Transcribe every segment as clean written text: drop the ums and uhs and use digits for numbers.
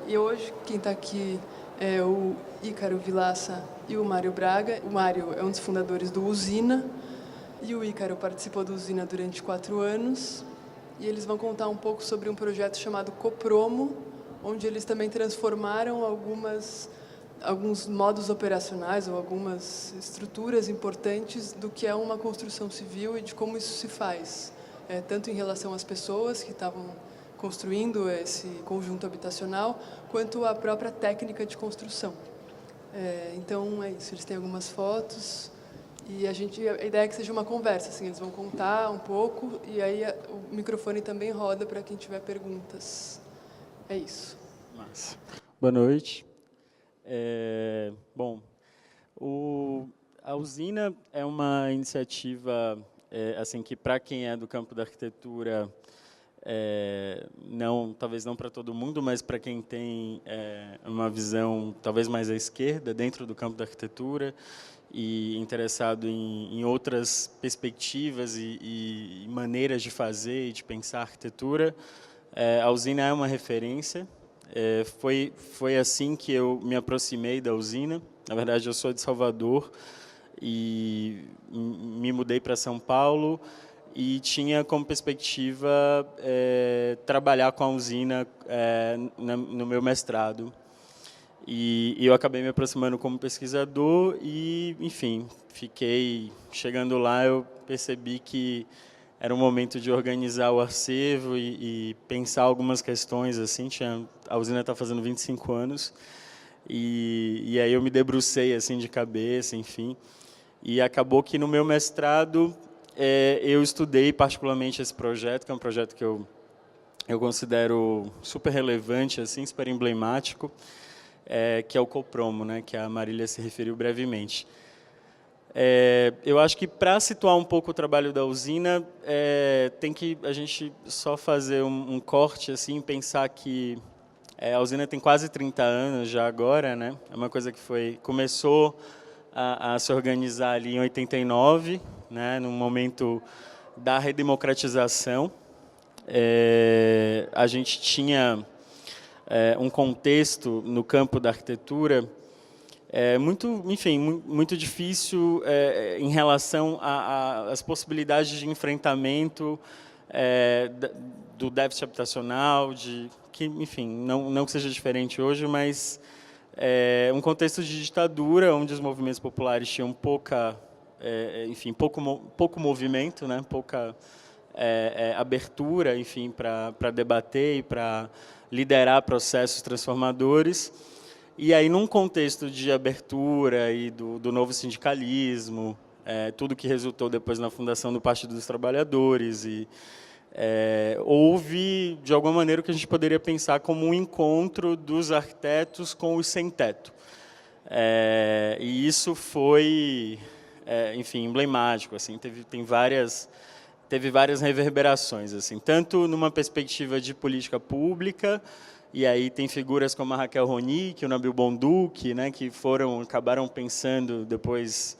E hoje quem está aqui é o Ícaro Vilaça e o Mário Braga. O Mário é um dos fundadores do Usina e o Ícaro participou do Usina durante 4 anos. E eles vão contar um pouco sobre um projeto chamado Copromo, onde eles também transformaram alguns modos operacionais ou algumas estruturas importantes do que é uma construção civil e de como isso se faz, tanto em relação às pessoas que estavam construindo esse conjunto habitacional, quanto a própria técnica de construção. Então, é isso. Eles têm algumas fotos e a ideia é que seja uma conversa. Assim, eles vão contar um pouco e aí o microfone também roda para quem tiver perguntas. É isso. Massa. Boa noite. Bom, a Usina é uma iniciativa assim que, para quem é do campo da arquitetura, talvez não para todo mundo, mas para quem tem uma visão talvez mais à esquerda dentro do campo da arquitetura e interessado em outras perspectivas e maneiras de fazer e de pensar a arquitetura, a Usina é uma referência. Foi assim que eu me aproximei da Usina. Na verdade, eu sou de Salvador e me mudei para São Paulo e tinha como perspectiva trabalhar com a Usina no meu mestrado. E eu acabei me aproximando como pesquisador e, enfim, chegando lá, eu percebi que era um momento de organizar o acervo e pensar algumas questões, assim. A Usina está fazendo 25 anos e aí eu me debrucei assim de cabeça, enfim. E acabou que no meu mestrado eu estudei particularmente esse projeto, que é um projeto que eu considero super relevante, assim, super emblemático, que é o Copromo, né, que a Marília se referiu brevemente. Eu acho que, para situar um pouco o trabalho da Usina, tem que a gente só fazer um corte, assim, pensar que a Usina tem quase 30 anos já agora, né? É uma coisa que começou a se organizar ali em 89, né, no momento da redemocratização. A gente tinha um contexto no campo da arquitetura muito difícil em relação às possibilidades de enfrentamento do déficit habitacional, enfim, não que seja diferente hoje, mas um contexto de ditadura, onde os movimentos populares tinham pouco movimento, né, pouca abertura, enfim, para debater e para liderar processos transformadores. E aí, num contexto de abertura e do novo sindicalismo, tudo que resultou depois na fundação do Partido dos Trabalhadores, houve, de alguma maneira, o que a gente poderia pensar como um encontro dos arquitetos com os sem-teto. E isso foi, enfim, emblemático. Assim, teve várias reverberações, assim, tanto numa perspectiva de política pública. E aí tem figuras como a Raquel Ronick, o Nabil Bonduki, né, que acabaram pensando depois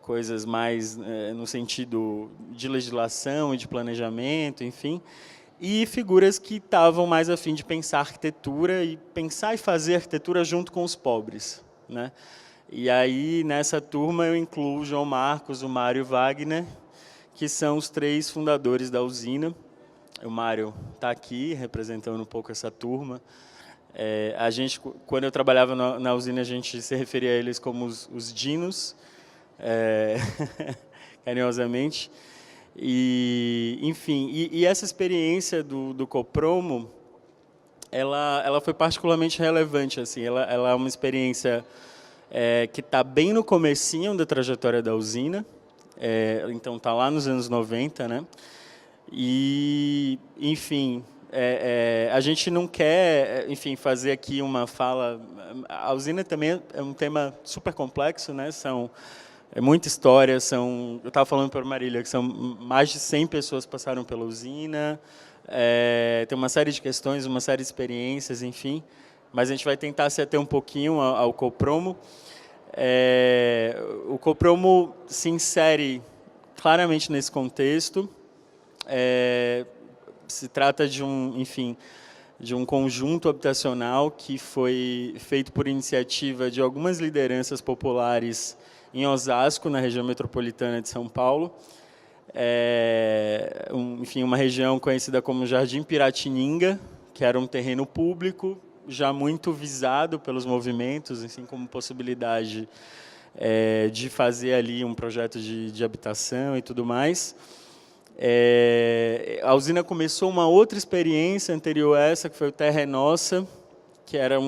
coisas mais no sentido de legislação e de planejamento, enfim. E figuras que estavam mais a fim de pensar arquitetura e pensar e fazer arquitetura junto com os pobres, né? E aí, nessa turma, eu incluo o João Marcos, o Mário e o Wagner, que são os 3 fundadores da Usina. O Mário está aqui, representando um pouco essa turma. Quando eu trabalhava na Usina, a gente se referia a eles como os dinos, carinhosamente. E, enfim, essa experiência do Copromo, ela foi particularmente relevante. Assim, ela é uma experiência que está bem no comecinho da trajetória da Usina. Então, está lá nos anos 90, né? E, enfim, a gente não quer, enfim, fazer aqui uma fala. A Usina também é um tema super complexo, né? É muita história. Eu estava falando para a Marília que são mais de 100 pessoas que passaram pela Usina. Tem uma série de questões, uma série de experiências, enfim. Mas a gente vai tentar se ater um pouquinho ao Copromo. O Copromo se insere claramente nesse contexto. Se trata de de um conjunto habitacional que foi feito por iniciativa de algumas lideranças populares em Osasco, na região metropolitana de São Paulo. Enfim, uma região conhecida como Jardim Piratininga, que era um terreno público, já muito visado pelos movimentos, assim, como possibilidade de fazer ali um projeto de habitação e tudo mais. A usina começou uma outra experiência anterior a essa, que foi o Terra é Nossa, que era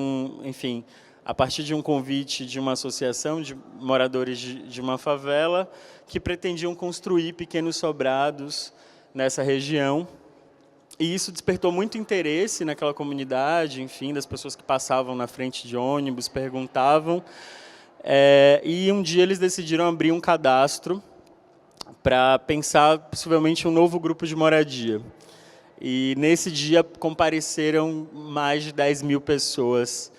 enfim, a partir de um convite de uma associação de moradores de uma favela que pretendiam construir pequenos sobrados nessa região. E isso despertou muito interesse naquela comunidade, enfim, das pessoas que passavam na frente de ônibus, perguntavam. E um dia eles decidiram abrir um cadastro para pensar, possivelmente, um novo grupo de moradia. E, nesse dia, compareceram mais de 10 mil pessoas.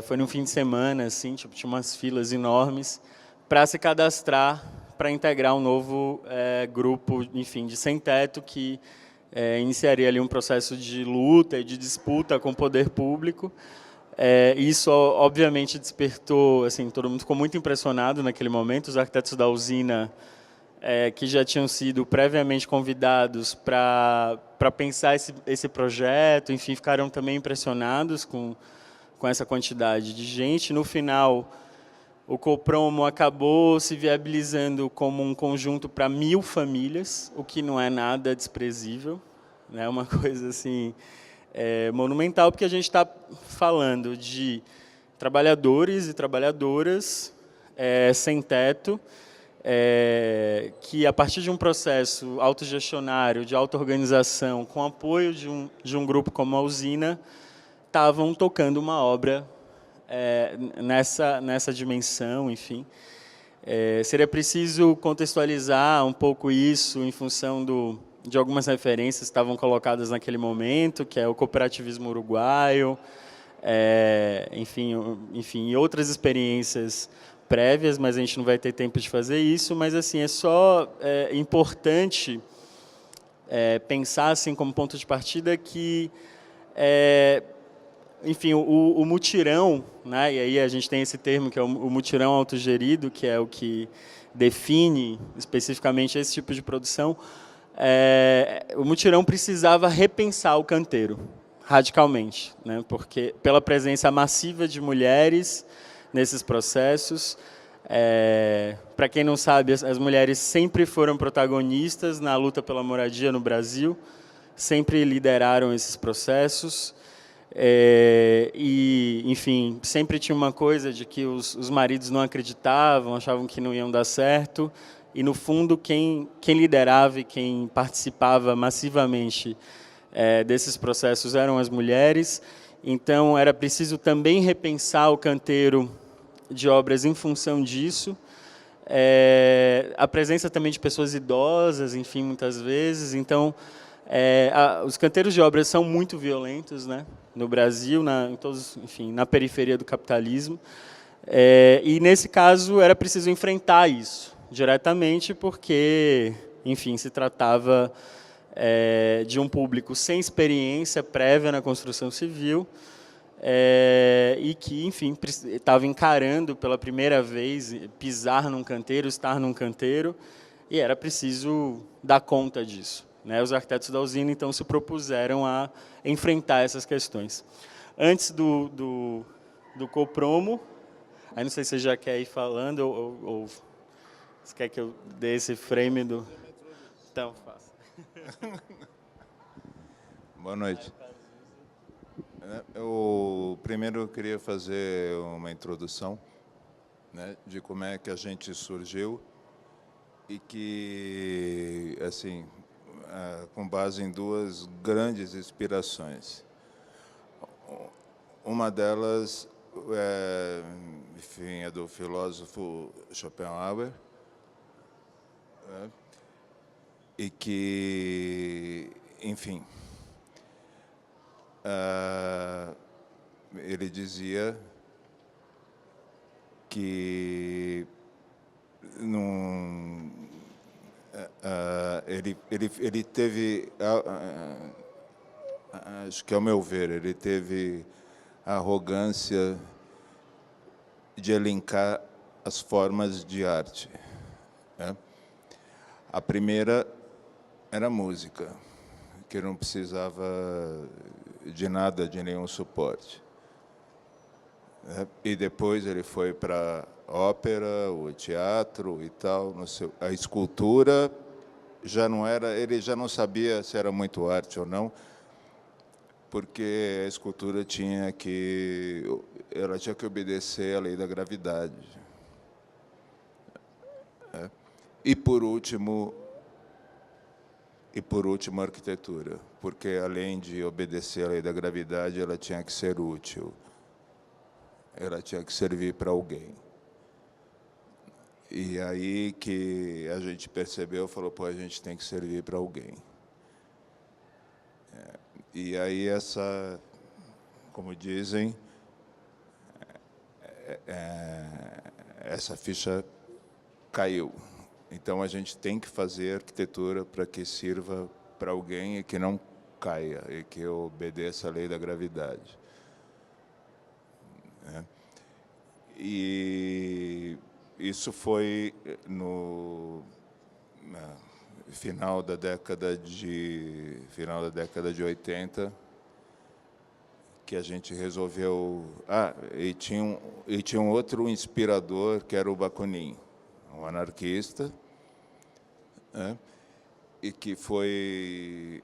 Foi num fim de semana, assim, tipo, tinha umas filas enormes, para se cadastrar, para integrar um novo grupo, enfim, de sem-teto, que iniciaria ali um processo de luta e de disputa com o poder público. Isso, obviamente, despertou, assim, todo mundo ficou muito impressionado naquele momento. Os arquitetos da usina, que já tinham sido previamente convidados para pensar esse projeto, enfim, ficaram também impressionados com essa quantidade de gente. No final, o Copromo acabou se viabilizando como um conjunto para 1.000 famílias, o que não é nada desprezível, né? Uma coisa assim monumental, porque a gente está falando de trabalhadores e trabalhadoras sem teto, que, a partir de um processo autogestionário, de auto-organização, com apoio de um grupo como a usina, estavam tocando uma obra nessa dimensão, enfim. Seria preciso contextualizar um pouco isso em função de algumas referências que estavam colocadas naquele momento, que é o cooperativismo uruguaio, enfim, e outras experiências prévias, mas a gente não vai ter tempo de fazer isso. Mas, assim, é só importante pensar, assim, como ponto de partida, que enfim, o mutirão, né, e aí a gente tem esse termo que é o mutirão autogerido, que é o que define especificamente esse tipo de produção. O mutirão precisava repensar o canteiro radicalmente, né, porque pela presença massiva de mulheres nesses processos. Para quem não sabe, as mulheres sempre foram protagonistas na luta pela moradia no Brasil, sempre lideraram esses processos. E, enfim, sempre tinha uma coisa de que os maridos não acreditavam, achavam que não iam dar certo, e, no fundo, quem liderava e quem participava massivamente desses processos eram as mulheres. Então, era preciso também repensar o canteiro de obras em função disso. A presença também de pessoas idosas, enfim, muitas vezes. Então, os canteiros de obras são muito violentos, né, no Brasil, enfim, na periferia do capitalismo. E, nesse caso, era preciso enfrentar isso diretamente, porque, enfim, se tratava de um público sem experiência prévia na construção civil, e que, enfim, estava encarando pela primeira vez pisar num canteiro, estar num canteiro, e era preciso dar conta disso, né? Os arquitetos da usina, então, se propuseram a enfrentar essas questões. Antes do Copromo, aí não sei se você já quer ir falando, ou você quer que eu dê esse frame do... Então, faça. Boa noite. Eu primeiro queria fazer uma introdução, né, de como é que a gente surgiu e que, assim, com base em duas grandes inspirações. Uma delas enfim, é do filósofo Schopenhauer, e que, enfim, ele dizia que ele teve acho que, ao meu ver, ele teve a arrogância de elencar as formas de arte, né? A primeira era a música, que não precisava de nada, de nenhum suporte, né? E depois ele foi para a ópera, o teatro e tal. A escultura já não era, ele já não sabia se era muito arte ou não, porque a escultura ela tinha que obedecer à lei da gravidade. E por último, a arquitetura, porque além de obedecer à lei da gravidade, ela tinha que ser útil, ela tinha que servir para alguém. E aí que a gente percebeu, falou, pô, a gente tem que servir para alguém. E aí como dizem, essa ficha caiu. Então, a gente tem que fazer arquitetura para que sirva para alguém e que não caia, e que obedeça à lei da gravidade. E isso foi no final da década de 80, que a gente resolveu... e tinha um outro inspirador, que era o Bakunin, um anarquista, né? e que foi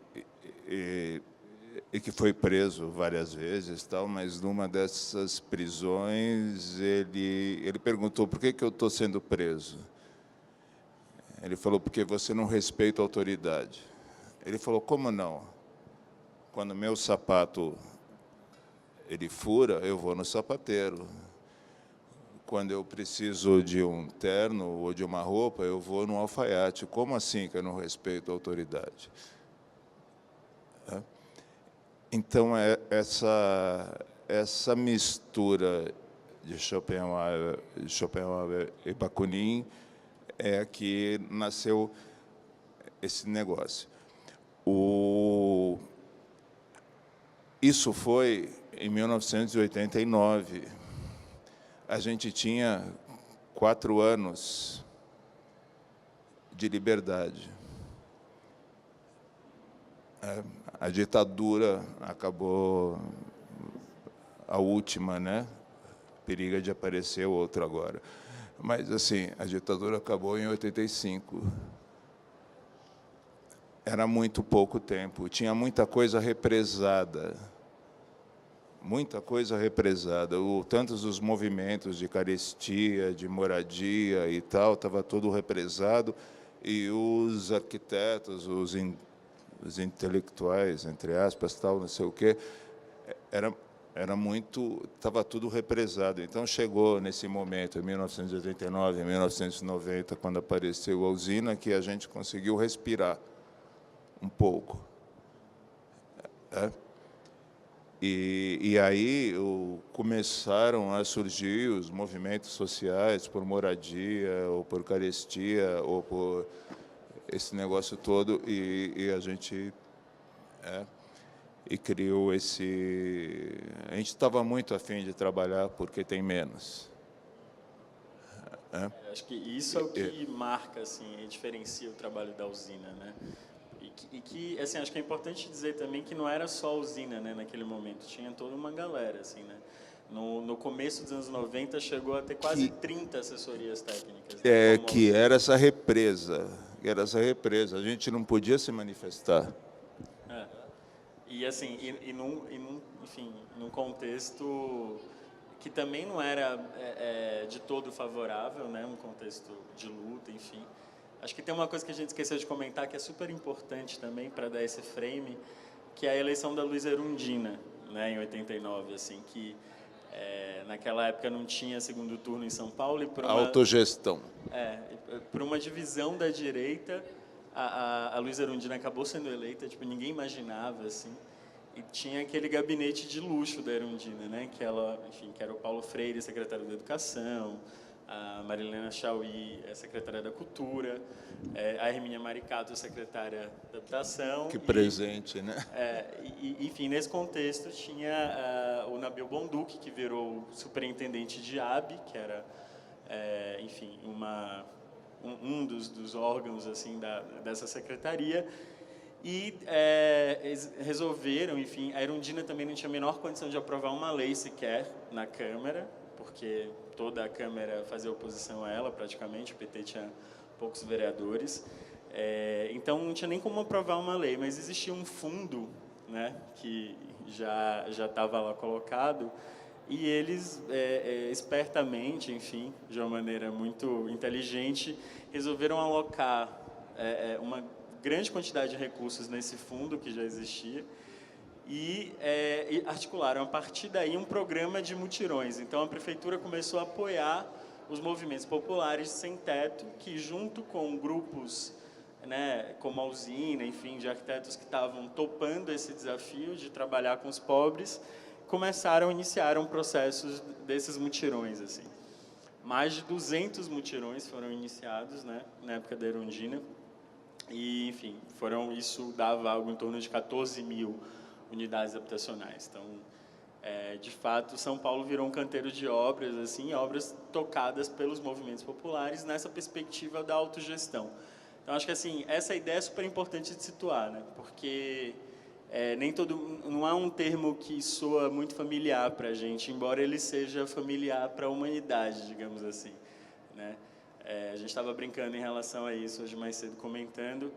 preso várias vezes, tal, mas numa dessas prisões ele perguntou: por que eu estou sendo preso? Ele falou: porque você não respeita a autoridade. Ele falou: como não? Quando meu sapato ele fura, eu vou no sapateiro. Quando eu preciso de um terno ou de uma roupa, eu vou no alfaiate. Como assim que eu não respeito a autoridade? Então, essa mistura de Schopenhauer e Bakunin é que nasceu esse negócio. Isso foi em 1989. A gente tinha 4 anos de liberdade. A ditadura acabou, a última, né? Periga de aparecer outro agora. Mas, assim, a ditadura acabou em 85. Era muito pouco tempo, tinha muita coisa represada. Muita coisa represada. Tantos os movimentos de carestia, de moradia e tal, estava tudo represado, e os arquitetos, os intelectuais, entre aspas, tal, não sei o quê, estava tudo represado. Então, chegou nesse momento, em 1989, em 1990, quando apareceu a usina, que a gente conseguiu respirar um pouco. E aí começaram a surgir os movimentos sociais por moradia, ou por carestia, ou por esse negócio todo, e a gente criou esse... A gente estava muito afim de trabalhar porque tem menos. Acho que isso é o que marca, assim, e diferencia o trabalho da usina, né? E que, assim, acho que é importante dizer também que não era só a usina, né, naquele momento, tinha toda uma galera, assim, né? No começo dos anos 90, chegou a ter quase 30 assessorias técnicas. Né, que era essa represa, a gente não podia se manifestar. E, assim, enfim, num contexto que também não era de todo favorável, né, um contexto de luta, enfim. Acho que tem uma coisa que a gente esqueceu de comentar, que é super importante também para dar esse frame, que é a eleição da Luiza Erundina, né, em 89, assim, que naquela época não tinha segundo turno em São Paulo. E por uma autogestão. Por uma divisão da direita, a Luiza Erundina acabou sendo eleita, tipo, ninguém imaginava, assim. E tinha aquele gabinete de luxo da Erundina, né, que ela, enfim, que era o Paulo Freire, secretário da Educação, a Marilena Chauí, secretária da Cultura, a Hermínia Maricato, secretária da Habitação. Que presente, né? Enfim, nesse contexto tinha o Nabil Bonduque, que virou superintendente de AB, que era, enfim, um dos órgãos assim dessa secretaria. E eles resolveram, enfim, a Erundina também não tinha a menor condição de aprovar uma lei sequer na Câmara, porque toda a Câmara fazia oposição a ela, praticamente, o PT tinha poucos vereadores. Então, não tinha nem como aprovar uma lei, mas existia um fundo, né, que já estava lá colocado, e eles, espertamente, enfim, de uma maneira muito inteligente, resolveram alocar uma grande quantidade de recursos nesse fundo que já existia, e articularam, a partir daí, um programa de mutirões. Então, a Prefeitura começou a apoiar os movimentos populares sem teto, que, junto com grupos, né, como a Usina, enfim, de arquitetos que estavam topando esse desafio de trabalhar com os pobres, iniciaram processos desses mutirões. Assim. Mais de 200 mutirões foram iniciados, né, na época da Erundina, e, enfim, isso dava algo em torno de 14 mil unidades habitacionais. Então, de fato, São Paulo virou um canteiro de obras, assim, obras tocadas pelos movimentos populares nessa perspectiva da autogestão. Então, acho que assim, essa ideia é super importante de situar, né? Porque não há um termo que soa muito familiar para a gente, embora ele seja familiar para a humanidade, digamos assim, né? A gente estava brincando em relação a isso hoje mais cedo, comentando,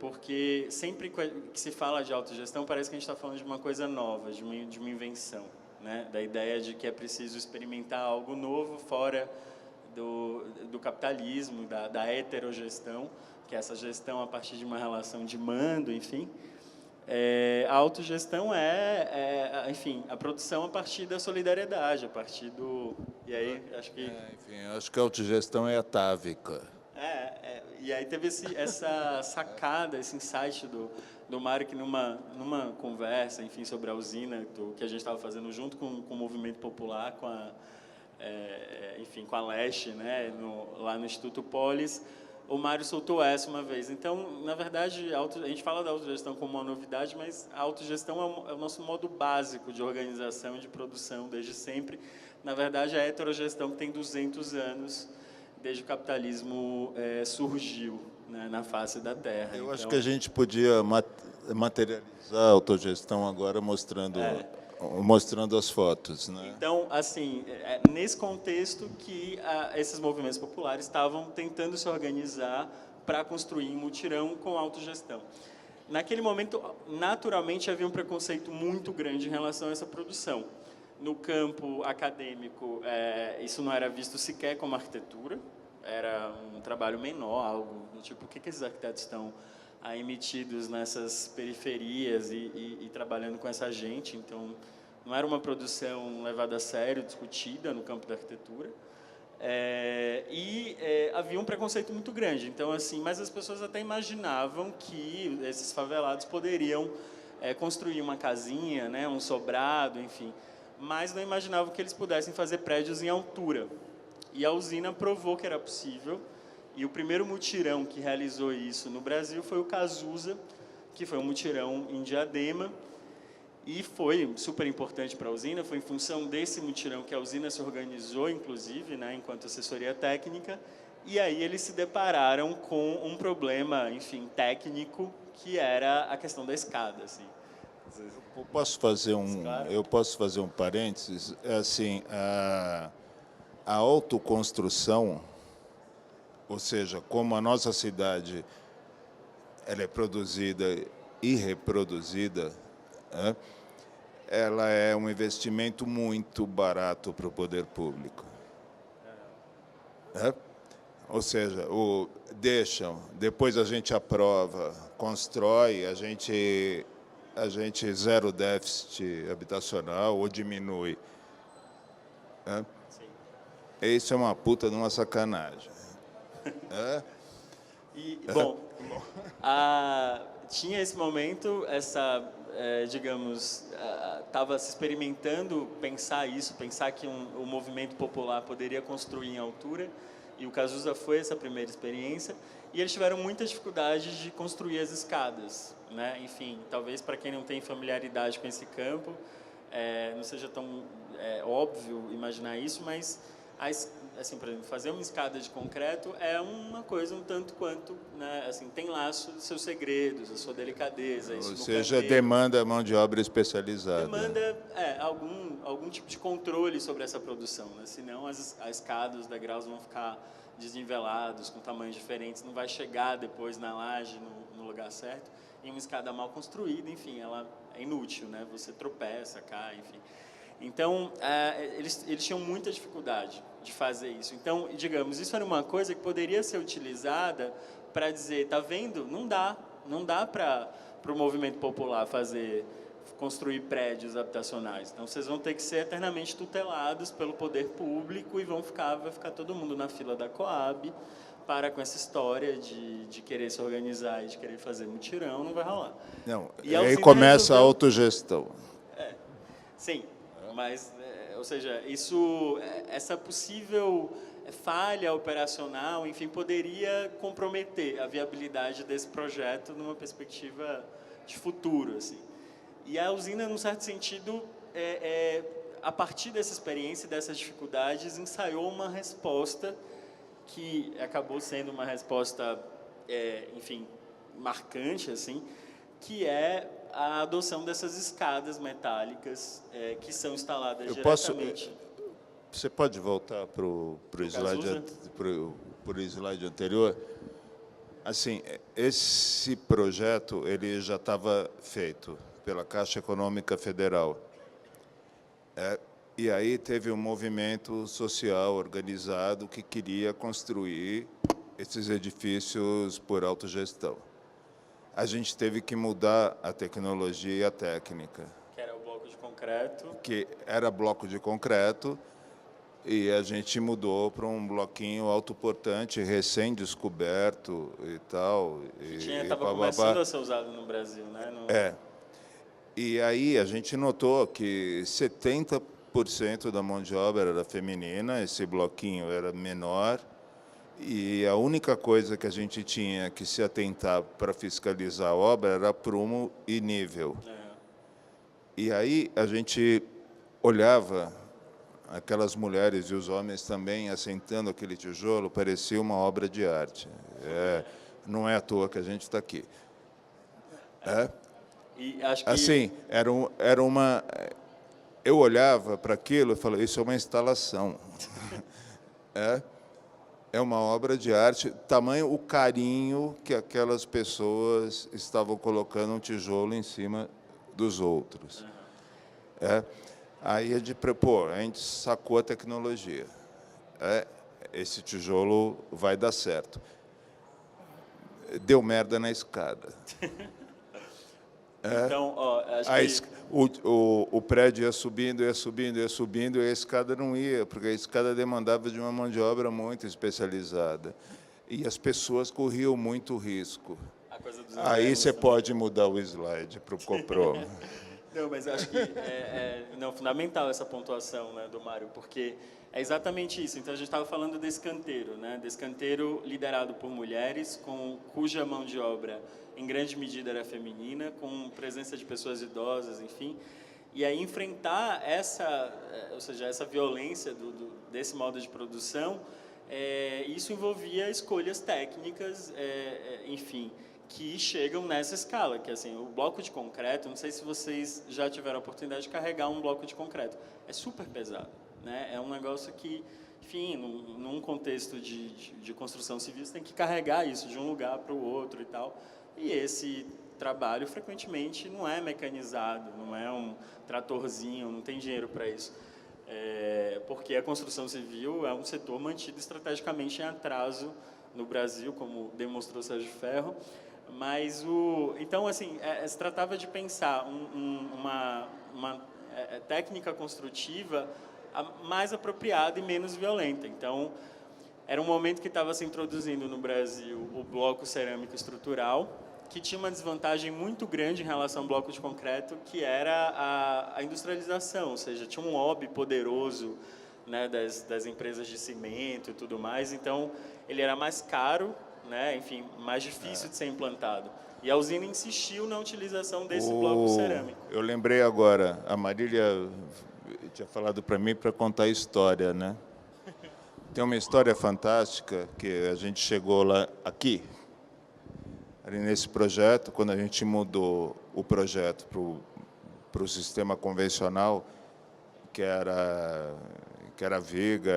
porque sempre que se fala de autogestão, parece que a gente está falando de uma coisa nova, de uma invenção, né? Da ideia de que é preciso experimentar algo novo fora do capitalismo, da heterogestão, que é essa gestão a partir de uma relação de mando, enfim. A autogestão enfim, a produção a partir da solidariedade, a partir do... E aí, acho que... enfim, acho que a autogestão é atávica. E aí teve essa sacada, esse insight do Mário, que numa conversa, enfim, sobre a usina, que a gente estava fazendo junto com o movimento popular, com a Leste, né, lá no Instituto Polis, o Mário soltou essa uma vez. Então, na verdade, a gente fala da autogestão como uma novidade, mas a autogestão é o nosso modo básico de organização e de produção desde sempre. Na verdade, a heterogestão tem 200 anos, desde que o capitalismo surgiu, né, na face da Terra. Eu acho que a gente podia materializar a autogestão agora mostrando as fotos, né? Então, assim, nesse contexto que esses movimentos populares estavam tentando se organizar para construir um mutirão com autogestão. Naquele momento, naturalmente, havia um preconceito muito grande em relação a essa produção. No campo acadêmico, isso não era visto sequer como arquitetura, era um trabalho menor, algo do tipo, o que esses arquitetos estão emitidos nessas periferias e trabalhando com essa gente. Então, não era uma produção levada a sério, discutida no campo da arquitetura. Havia um preconceito muito grande. Então, assim, mas as pessoas até imaginavam que esses favelados poderiam construir uma casinha, né, um sobrado, enfim, mas não imaginavam que eles pudessem fazer prédios em altura. E a usina provou que era possível, e o primeiro mutirão que realizou isso no Brasil foi o Cazuza, que foi um mutirão em Diadema, e foi super importante para a usina. Foi em função desse mutirão que a usina se organizou, inclusive, né, enquanto assessoria técnica, e aí eles se depararam com um problema, enfim, técnico, que era a questão da escada, assim. Eu posso fazer um parênteses? Assim, a autoconstrução, ou seja, como a nossa cidade ela é produzida e reproduzida, né? Ela é um investimento muito barato para o poder público. Ou seja, depois a gente aprova, constrói, a gente zero déficit habitacional ou diminui. Isso é uma puta de uma sacanagem. Bom, tinha esse momento, digamos, estava se experimentando pensar que o movimento popular poderia construir em altura, e o Cazuza foi essa primeira experiência, e eles tiveram muita dificuldade de construir as escadas, né? Enfim, talvez para quem não tem familiaridade com esse campo, não seja tão óbvio imaginar isso, mas assim, por exemplo, fazer uma escada de concreto é uma coisa um tanto quanto, né, assim, tem lá seus segredos, a sua delicadeza. Ou isso seja, demanda mão de obra especializada. Demanda algum tipo de controle sobre essa produção, né? Senão as escadas, os degraus vão ficar desnivelados, com tamanhos diferentes, não vai chegar depois na laje no lugar certo. E uma escada mal construída, enfim, ela é inútil, né? Você tropeça, cai, enfim. Então, eles tinham muita dificuldade de fazer isso. Então, digamos, isso era uma coisa que poderia ser utilizada para dizer, tá vendo? Não dá para o movimento popular construir prédios habitacionais. Então, vocês vão ter que ser eternamente tutelados pelo poder público e vai ficar todo mundo na fila da Coab, com essa história de querer se organizar e de querer fazer mutirão, não vai rolar. Não, e aí começa a autogestão. Sim, mas, ou seja, essa possível falha operacional, enfim, poderia comprometer a viabilidade desse projeto numa perspectiva de futuro, assim. E a usina, num certo sentido, a partir dessa experiência e dessas dificuldades, ensaiou uma resposta que acabou sendo uma resposta, enfim, marcante, assim, que é a adoção dessas escadas metálicas que são instaladas diretamente. Você pode voltar para o slide anterior? Assim, esse projeto ele já estava feito pela Caixa Econômica Federal. E aí teve um movimento social organizado que queria construir esses edifícios por autogestão. A gente teve que mudar a tecnologia e a técnica. Que era o bloco de concreto. Que era bloco de concreto, e a gente mudou para um bloquinho autoportante, recém-descoberto e tal. Estava começando a ser usado no Brasil, né? E aí a gente notou que 70% da mão de obra era feminina, esse bloquinho era menor, e a única coisa que a gente tinha que se atentar para fiscalizar a obra era prumo e nível. E aí a gente olhava aquelas mulheres e os homens também assentando aquele tijolo, parecia uma obra de arte. Não é à toa que a gente está aqui. E acho que... Assim, era uma... Eu olhava para aquilo e falava, isso é uma instalação. É uma obra de arte, tamanho o carinho que aquelas pessoas estavam colocando um tijolo em cima dos outros. Aí a gente sacou a tecnologia. Esse tijolo vai dar certo. Deu merda na escada. Então, acho que... o prédio ia subindo, e a escada não ia, porque a escada demandava de uma mão de obra muito especializada. E as pessoas corriam muito risco. Aí você pode mudar o slide para o Copro. Não, mas acho que é fundamental essa pontuação, né, do Mário, porque é exatamente isso. Então, a gente estava falando desse canteiro, né, desse canteiro liderado por mulheres, cuja mão de obra, em grande medida, era feminina, com presença de pessoas idosas, enfim. E aí, enfrentar essa violência desse modo de produção, isso envolvia escolhas técnicas, enfim, que chegam nessa escala, que assim, o bloco de concreto, não sei se vocês já tiveram a oportunidade de carregar um bloco de concreto, é super pesado, né? É um negócio que, enfim, num contexto de construção civil, você tem que carregar isso de um lugar para o outro e tal, e esse trabalho, frequentemente, não é mecanizado, não é um tratorzinho, não tem dinheiro para isso, porque a construção civil é um setor mantido estrategicamente em atraso no Brasil, como demonstrou Sérgio Ferro. Mas então, assim, se tratava de pensar uma técnica construtiva mais apropriada e menos violenta. Então, era um momento que estava se introduzindo no Brasil o bloco cerâmico estrutural, que tinha uma desvantagem muito grande em relação ao bloco de concreto, que era a industrialização, ou seja, tinha um lobby poderoso, né, das empresas de cimento e tudo mais, então ele era mais caro, né, enfim, mais difícil de ser implantado. E a usina insistiu na utilização desse bloco cerâmico. Eu lembrei agora, a Marília tinha falado para mim para contar a história, né? Tem uma história fantástica que a gente chegou lá aqui, ali nesse projeto, quando a gente mudou o projeto para o sistema convencional, que era viga,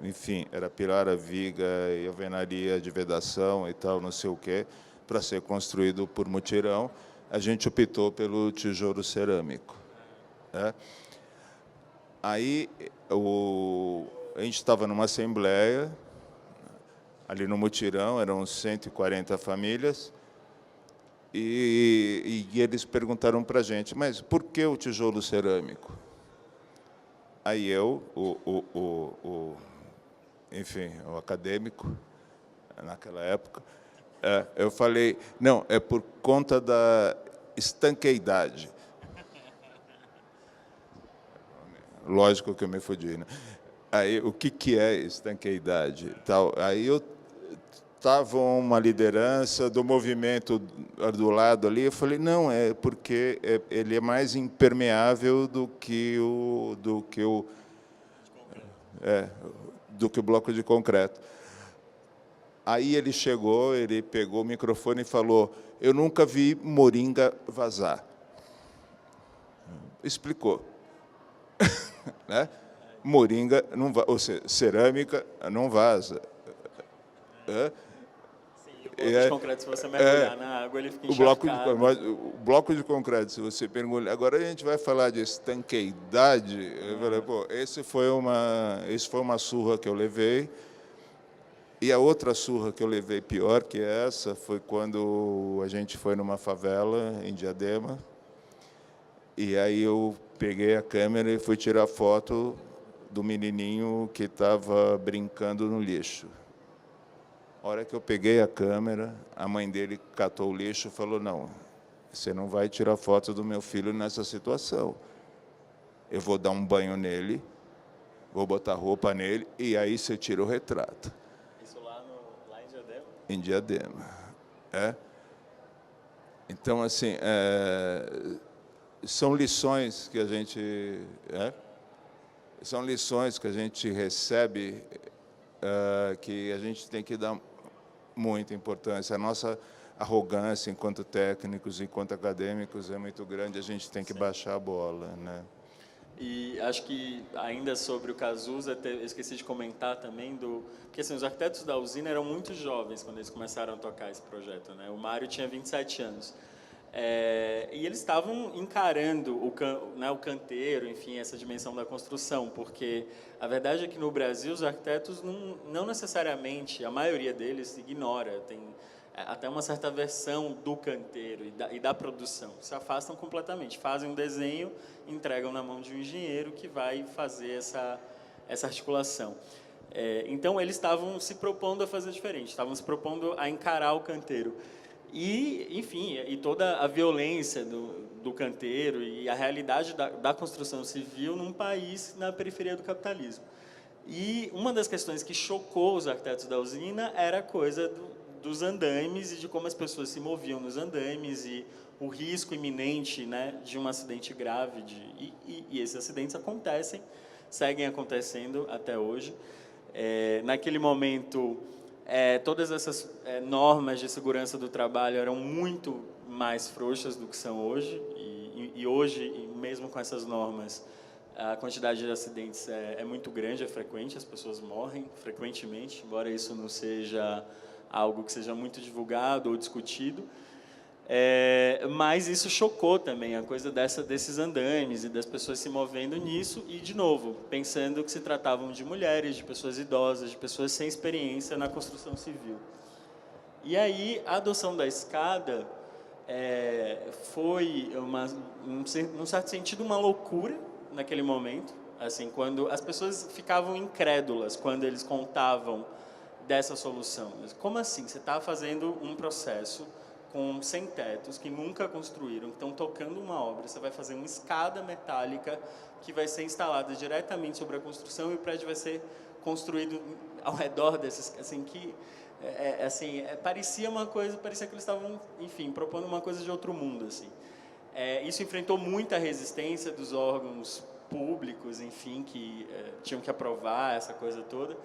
enfim, era pilar a viga e alvenaria de vedação e tal, não sei o quê, para ser construído por mutirão, a gente optou pelo tijolo cerâmico, né? Aí a gente estava numa assembleia ali no mutirão, eram 140 famílias, e eles perguntaram para a gente, mas por que o tijolo cerâmico? Aí eu, enfim, o acadêmico, naquela época, eu falei, não, é por conta da estanqueidade. Lógico que eu me fodi, né? Aí, o que é estanqueidade? Tal. Aí eu estava uma liderança do movimento do lado ali, eu falei, não, é porque ele é mais impermeável do que o bloco de concreto. Aí ele chegou, ele pegou o microfone e falou, eu nunca vi moringa vazar. Explicou. Né? Moringa não vaza, ou seja, cerâmica não vaza. O bloco de concreto, se você mergulhar na água, ele fica encharcado. O bloco de concreto, se você mergulhar... Agora a gente vai falar de estanqueidade. Eu falei, pô, esse foi uma surra que eu levei. E a outra surra que eu levei pior que essa foi quando a gente foi numa favela em Diadema. E aí eu peguei a câmera e fui tirar foto do menininho que estava brincando no lixo. A hora que eu peguei a câmera, a mãe dele catou o lixo e falou, não, você não vai tirar foto do meu filho nessa situação. Eu vou dar um banho nele, vou botar roupa nele, e aí você tira o retrato. Isso lá em Diadema? Em Diadema. Então, assim, são lições que a gente... são lições que a gente recebe, que a gente tem que dar muita importância. A nossa arrogância enquanto técnicos, enquanto acadêmicos, é muito grande, a gente tem que baixar a bola, né? E acho que, ainda sobre o Cazuza, eu esqueci de comentar também, porque assim, os arquitetos da usina eram muito jovens quando eles começaram a tocar esse projeto, né? O Mário tinha 27 anos. E eles estavam encarando o canteiro, enfim, essa dimensão da construção, porque a verdade é que no Brasil os arquitetos não necessariamente, a maioria deles ignora, tem até uma certa versão do canteiro e da produção, se afastam completamente, fazem um desenho, entregam na mão de um engenheiro que vai fazer essa articulação. Então eles estavam se propondo a fazer diferente, estavam se propondo a encarar o canteiro. E, enfim, e toda a violência do canteiro e a realidade da construção civil num país na periferia do capitalismo. E uma das questões que chocou os arquitetos da usina era a coisa dos andaimes e de como as pessoas se moviam nos andaimes e o risco iminente, né, de um acidente grave. E esses acidentes seguem acontecendo até hoje. Naquele momento... todas essas normas de segurança do trabalho eram muito mais frouxas do que são hoje, e hoje, mesmo com essas normas, a quantidade de acidentes é muito grande, é frequente, as pessoas morrem frequentemente, embora isso não seja algo que seja muito divulgado ou discutido. Mas isso chocou também, a coisa desses andaimes e das pessoas se movendo nisso e, de novo, pensando que se tratavam de mulheres, de pessoas idosas, de pessoas sem experiência na construção civil. E aí, a adoção da escada foi, num certo sentido, uma loucura naquele momento, assim, quando as pessoas ficavam incrédulas quando eles contavam dessa solução. Como assim? Você está fazendo um processo com sem-tetos que nunca construíram, que estão tocando uma obra, você vai fazer uma escada metálica que vai ser instalada diretamente sobre a construção e o prédio vai ser construído ao redor desses, assim, que parecia uma coisa, parecia que eles estavam, enfim, propondo uma coisa de outro mundo, assim. Isso enfrentou muita resistência dos órgãos públicos, enfim, que tinham que aprovar essa coisa toda.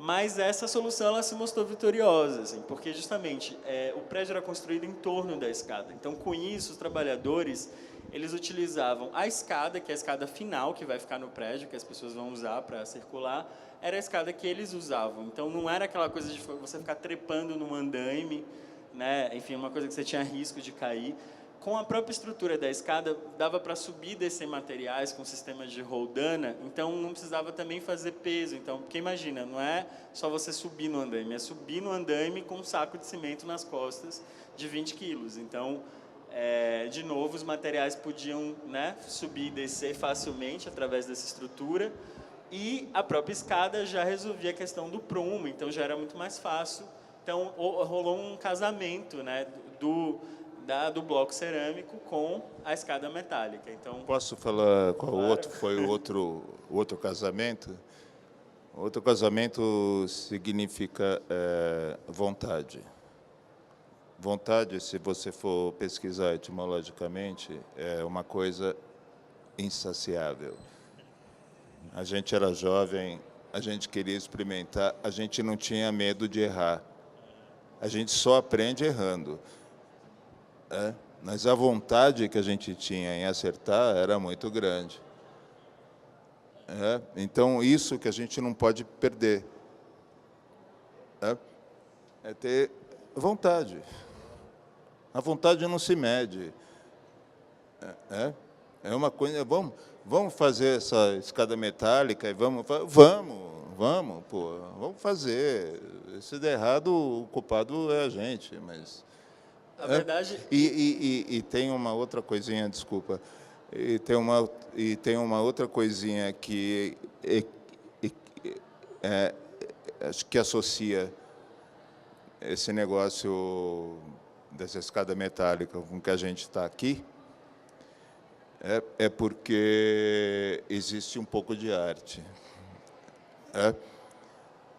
Mas essa solução ela se mostrou vitoriosa, assim, porque justamente o prédio era construído em torno da escada. Então, com isso, os trabalhadores eles utilizavam a escada, que é a escada final que vai ficar no prédio, que as pessoas vão usar para circular, era a escada que eles usavam. Então, não era aquela coisa de você ficar trepando num andaime, né? Enfim, uma coisa que você tinha risco de cair. Com a própria estrutura da escada, dava para subir e descer materiais com sistemas de roldana, então não precisava também fazer peso. Então, porque imagina, não é só você subir no andaime, é subir no andaime com um saco de cimento nas costas de 20 quilos. Então, de novo, os materiais podiam, né, subir e descer facilmente através dessa estrutura, e a própria escada já resolvia a questão do prumo, então já era muito mais fácil. Então, rolou um casamento, né, do bloco cerâmico com a escada metálica. Então, posso falar qual claro. outro foi o outro casamento? O outro casamento significa vontade. Vontade, se você for pesquisar etimologicamente, é uma coisa insaciável. A gente era jovem, a gente queria experimentar, a gente não tinha medo de errar. A gente só aprende errando. Mas a vontade que a gente tinha em acertar era muito grande. Então, isso que a gente não pode perder. É ter vontade. A vontade não se mede. É uma coisa... Vamos fazer essa escada metálica e vamos, pô, vamos fazer. Se der errado, o culpado é a gente, mas... A verdade... E tem uma outra coisinha, desculpa, e tem uma outra coisinha que acho que associa esse negócio dessa escada metálica com que a gente está aqui, porque existe um pouco de arte.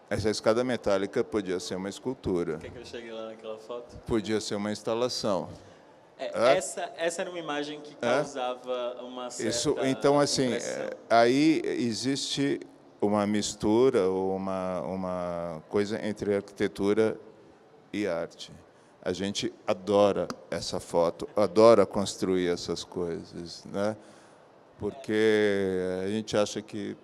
Essa escada metálica podia ser uma escultura. Quer que eu chegue lá naquela foto? Podia ser uma instalação. Essa era uma imagem que causava uma certa então, assim, impressão. aí existe uma mistura, ou uma coisa entre arquitetura e arte. A gente adora essa foto, adora construir essas coisas, né? Porque a gente acha que...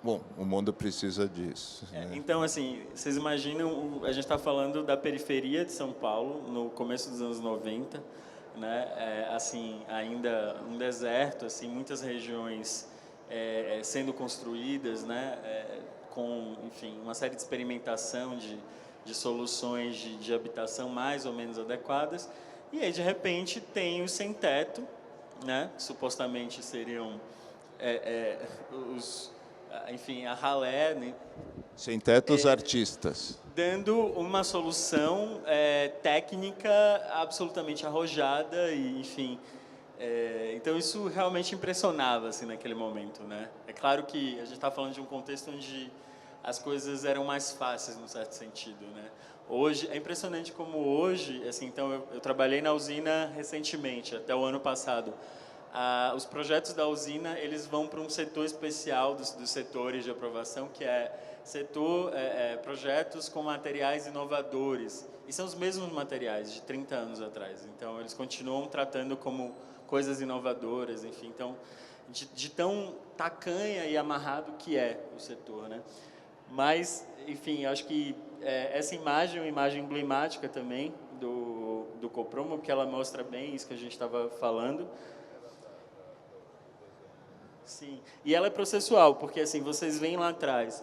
Bom, o mundo precisa disso. Né? Então, assim, vocês imaginam, a gente está falando da periferia de São Paulo, no começo dos anos 90, né? Assim, ainda um deserto, assim, muitas regiões sendo construídas, né? Com, enfim, uma série de experimentação de soluções de habitação mais ou menos adequadas, e aí, de repente, tem os sem-teto, né? Que supostamente seriam enfim, a ralé, né? Sem-tetos artistas. Dando uma solução técnica absolutamente arrojada e, enfim, então isso realmente impressionava assim naquele momento, né? É claro que a gente está falando de um contexto onde as coisas eram mais fáceis, num certo sentido, né? Hoje é impressionante como hoje, assim, então eu trabalhei na usina recentemente, até o ano passado. Os projetos da usina eles vão para um setor especial dos setores de aprovação, que é projetos com materiais inovadores. E são os mesmos materiais de 30 anos atrás. Então, eles continuam tratando como coisas inovadoras, enfim. Então, de tão tacanha e amarrado que é o setor, né? Mas, enfim, acho que essa imagem é uma imagem emblemática também do Copromo, porque ela mostra bem isso que a gente estava falando. Sim, e ela é processual, porque assim, vocês veem lá atrás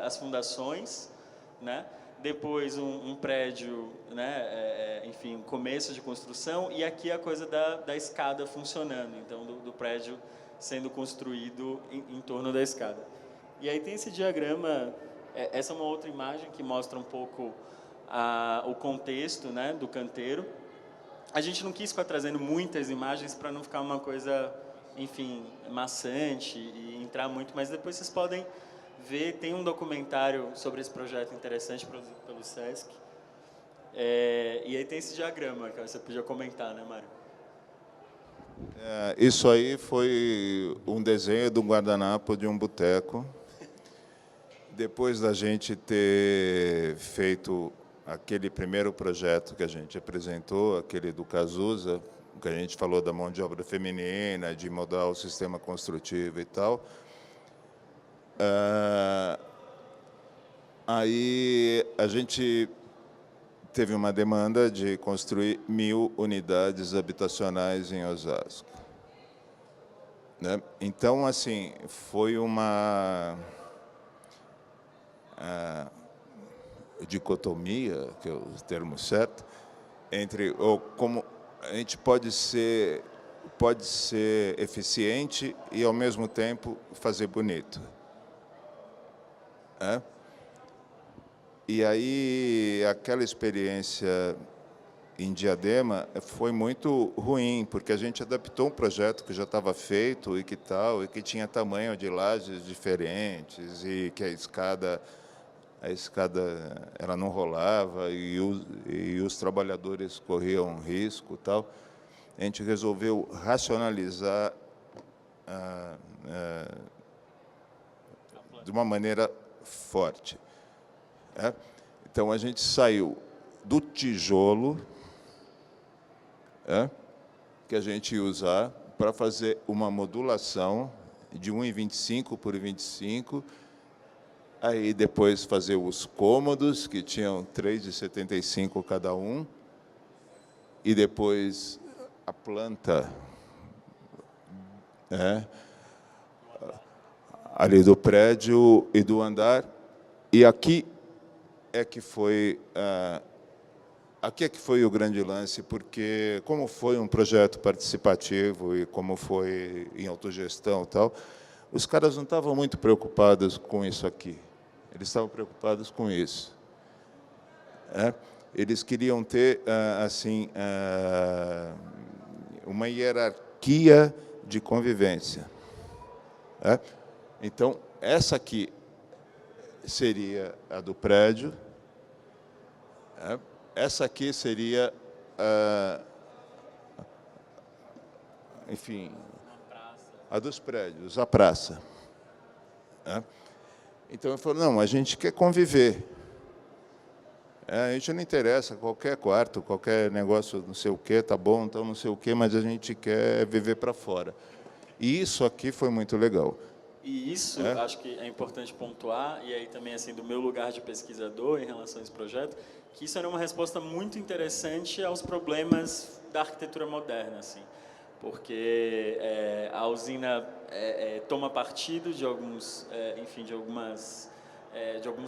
as fundações, né? Depois um prédio, né? Enfim, um começo de construção, e aqui a coisa da escada funcionando, então do prédio sendo construído em torno da escada. E aí tem esse diagrama Essa é uma outra imagem que mostra um pouco o contexto, né, do canteiro. A gente não quis ficar trazendo muitas imagens para não ficar uma coisa, enfim, maçante e entrar muito, mas depois vocês podem ver, tem um documentário sobre esse projeto interessante produzido pelo Sesc. E aí tem esse diagrama que você podia comentar, né, Mário? Isso aí foi um desenho do guardanapo de um boteco. Depois da gente ter feito aquele primeiro projeto que a gente apresentou, aquele do Cazuza, que a gente falou da mão de obra feminina, de mudar o sistema construtivo e tal, aí a gente teve uma demanda de construir 1.000 unidades habitacionais em Osasco, né? Então, assim, foi uma dicotomia, que é o termo certo, entre como a gente pode ser eficiente e, ao mesmo tempo, fazer bonito. E aí, aquela experiência em Diadema foi muito ruim, porque a gente adaptou um projeto que já estava feito e que tal, e que tinha tamanho de lajes diferentes, e que a escada ela não rolava e os trabalhadores corriam risco, tal. A gente resolveu racionalizar de uma maneira forte. Então, a gente saiu do tijolo, que a gente ia usar para fazer uma modulação de 1,25 por 25, aí depois fazer os cômodos, que tinham 3,75 cada um, e depois a planta ali do prédio e do andar. E aqui é que foi o grande lance, porque como foi um projeto participativo e como foi em autogestão e tal, os caras não estavam muito preocupados com isso aqui. Eles estavam preocupados com isso. Eles queriam ter assim uma hierarquia de convivência. Então, essa aqui seria a do prédio. Essa aqui seria, enfim, a dos prédios, a praça. Então, eu falei, não, a gente quer conviver. A gente não interessa, qualquer quarto, qualquer negócio, não sei o quê, tá bom, então não sei o quê, mas a gente quer viver para fora. E isso aqui foi muito legal. E isso, acho que é importante pontuar, e aí também, assim, do meu lugar de pesquisador em relação a esse projeto, que isso era uma resposta muito interessante aos problemas da arquitetura moderna, assim, porque a usina toma partido de alguns, enfim, de alguns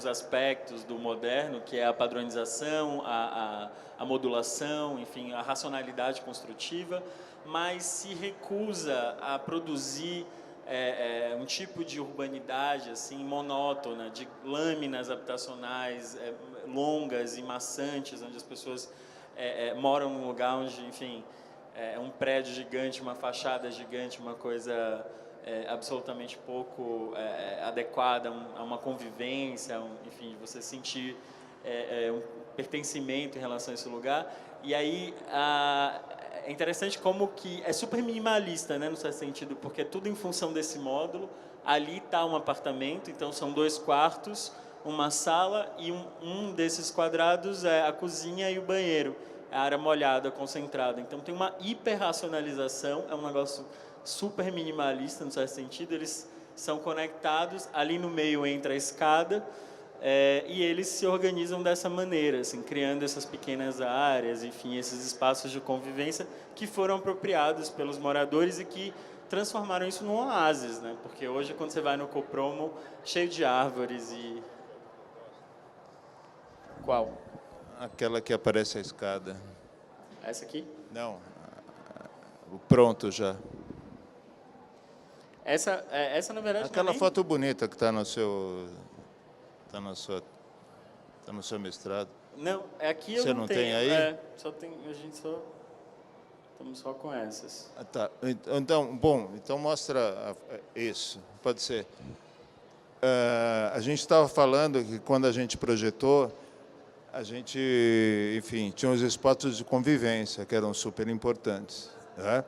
aspectos do moderno, que é a padronização, a modulação, enfim, a racionalidade construtiva, mas se recusa a produzir um tipo de urbanidade assim monótona, de lâminas habitacionais longas e maçantes, onde as pessoas moram num lugar onde, enfim, um prédio gigante, uma fachada gigante, uma coisa absolutamente pouco adequada a uma convivência, enfim, você sentir um pertencimento em relação a esse lugar. E aí é interessante como que é super minimalista, né, no certo sentido, porque é tudo em função desse módulo. Ali está um apartamento, então são 2 quartos, uma sala, e um desses quadrados é a cozinha e o banheiro, a área molhada, concentrada. Então tem uma hiperracionalização, é um negócio super minimalista, no certo sentido. Eles são conectados, ali no meio entra a escada, e eles se organizam dessa maneira, assim, criando essas pequenas áreas, enfim, esses espaços de convivência que foram apropriados pelos moradores e que transformaram isso num oásis, né? Porque hoje, quando você vai no Copromo, cheio de árvores e... Qual? Aquela que aparece a escada. Essa aqui? Não, pronto já. Essa na verdade... Aquela foto bonita que está no seu... Tá no seu mestrado. Não, aqui eu Você não não tenho. tem aí? A gente só estamos só com essas. Ah, tá. Então, bom, então mostra isso. Pode ser. A gente estava falando que quando a gente projetou, a gente, enfim, tinha os espaços de convivência que eram super importantes, né?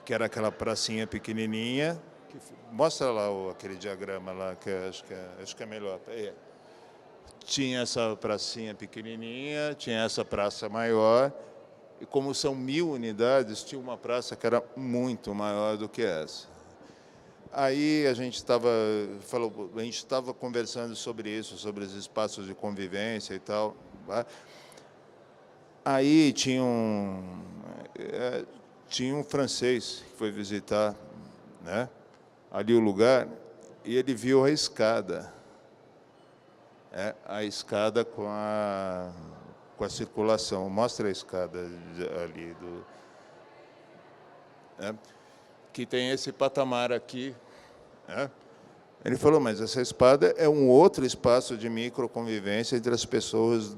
Que era aquela pracinha pequenininha. Mostra lá aquele diagrama lá que acho que é melhor. Tinha essa pracinha pequenininha, tinha essa praça maior. E como são 1000 unidades, tinha uma praça que era muito maior do que essa. Aí a gente estava conversando sobre isso, sobre os espaços de convivência e tal. Aí tinha um francês que foi visitar, né, ali o lugar, e ele viu a escada. A escada com a circulação. Mostra a escada ali que tem esse patamar aqui. Ele falou, mas essa escada é um outro espaço de microconvivência entre as pessoas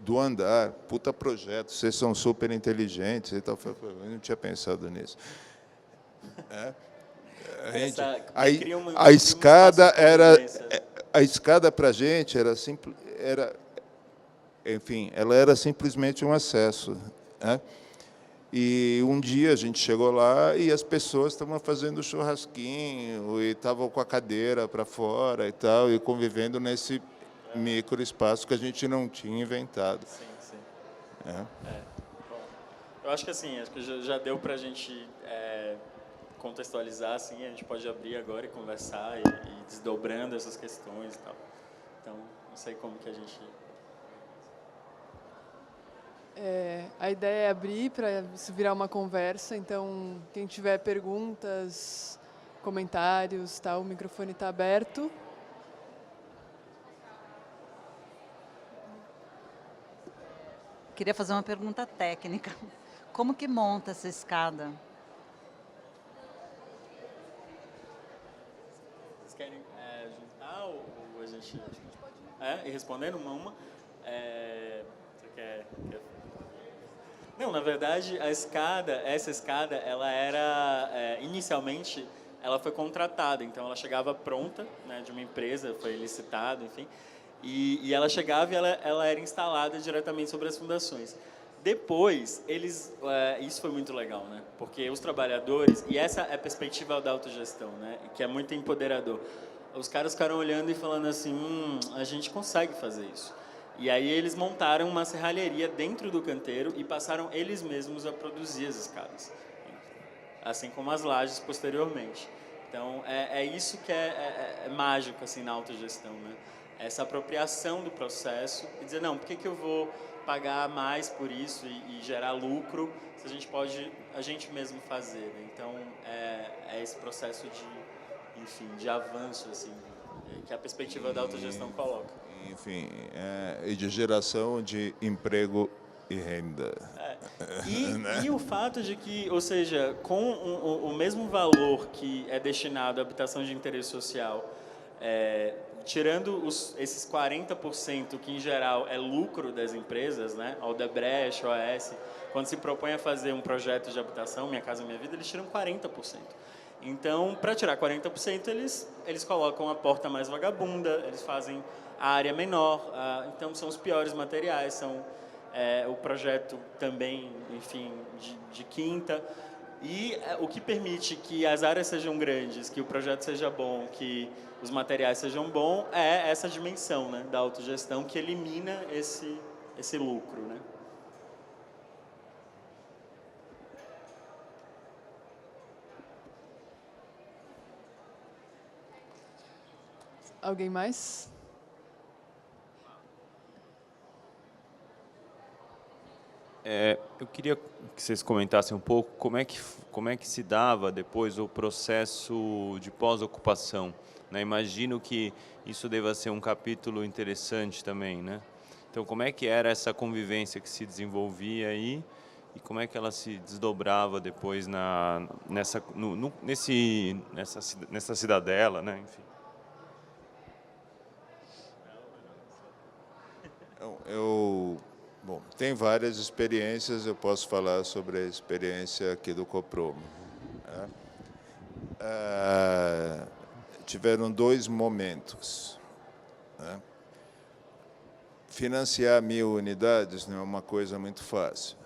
do andar. Puta projeto, vocês são super inteligentes e tal. Eu não tinha pensado nisso. A escada era... A escada para a gente era simples, enfim, ela era simplesmente um acesso, né? E um dia a gente chegou lá e as pessoas estavam fazendo churrasquinho e estavam com a cadeira para fora e tal, e convivendo nesse microespaço que a gente não tinha inventado. Sim, sim. Bom, eu acho que assim, acho que já deu para a gente contextualizar, assim, a gente pode abrir agora e conversar e desdobrando essas questões e tal. Então, não sei como que a gente... A ideia é abrir para isso virar uma conversa, então quem tiver perguntas, comentários, tal, o microfone está aberto. Queria fazer uma pergunta técnica. Como que monta essa escada? Vocês querem juntar ou a gente... ir respondendo uma a uma? Você quer... Não, na verdade, essa escada, ela era, inicialmente, ela foi contratada, então ela chegava pronta, né, de uma empresa, foi licitada, enfim, e ela chegava e ela era instalada diretamente sobre as fundações. Depois, isso foi muito legal, né, porque os trabalhadores, e essa é a perspectiva da autogestão, né, que é muito empoderador, os caras ficaram olhando e falando assim, a gente consegue fazer isso. E aí eles montaram uma serralheria dentro do canteiro e passaram eles mesmos a produzir as escadas, assim como as lajes posteriormente. Então, é isso que é mágico assim, na autogestão, né? Essa apropriação do processo e dizer, não, por que eu vou pagar mais por isso e gerar lucro se a gente pode a gente mesmo fazer, né? Então, é esse processo de avanço, assim, que a perspectiva da autogestão coloca. Enfim, e de geração de emprego e renda. E o fato de que, ou seja, com o mesmo valor que é destinado à habitação de interesse social, tirando esses 40% que, em geral, é lucro das empresas, né? A Odebrecht, a OAS, quando se propõe a fazer um projeto de habitação, Minha Casa Minha Vida, eles tiram 40%. Então, para tirar 40%, eles colocam a porta mais vagabunda, eles fazem a área menor, então são os piores materiais, são o projeto também, enfim, de quinta, e o que permite que as áreas sejam grandes, que o projeto seja bom, que os materiais sejam bons, é essa dimensão, né, da autogestão que elimina esse lucro, né? Alguém mais? Eu queria que vocês comentassem um pouco como é que se dava depois o processo de pós-ocupação, né? Imagino que isso deva ser um capítulo interessante também, né? Então, como é que era essa convivência que se desenvolvia aí e como é que ela se desdobrava depois nessa cidadela, né? Enfim. Bom, tem várias experiências, eu posso falar sobre a experiência aqui do Copromo. Né? Tiveram 2 momentos. Né? Financiar 1000 unidades não é uma coisa muito fácil.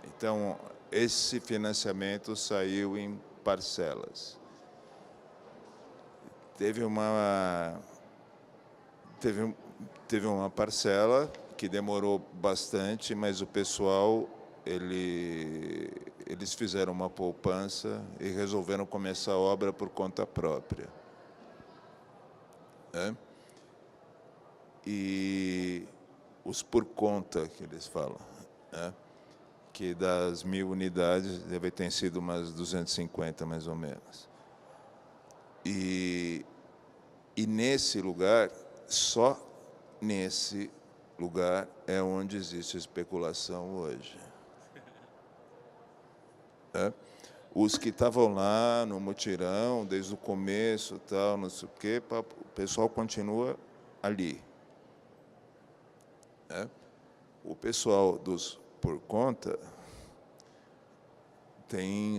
Então, esse financiamento saiu em parcelas. Teve uma parcela que demorou bastante, mas o pessoal eles fizeram uma poupança e resolveram começar a obra por conta própria. Né? E os por conta que eles falam, né? Que das 1000 unidades deve ter sido umas 250 mais ou menos. E nesse lugar, só nesse lugar é onde existe especulação hoje. Os que estavam lá no mutirão, desde o começo, tal, não sei o quê, o pessoal continua ali. O pessoal dos por conta,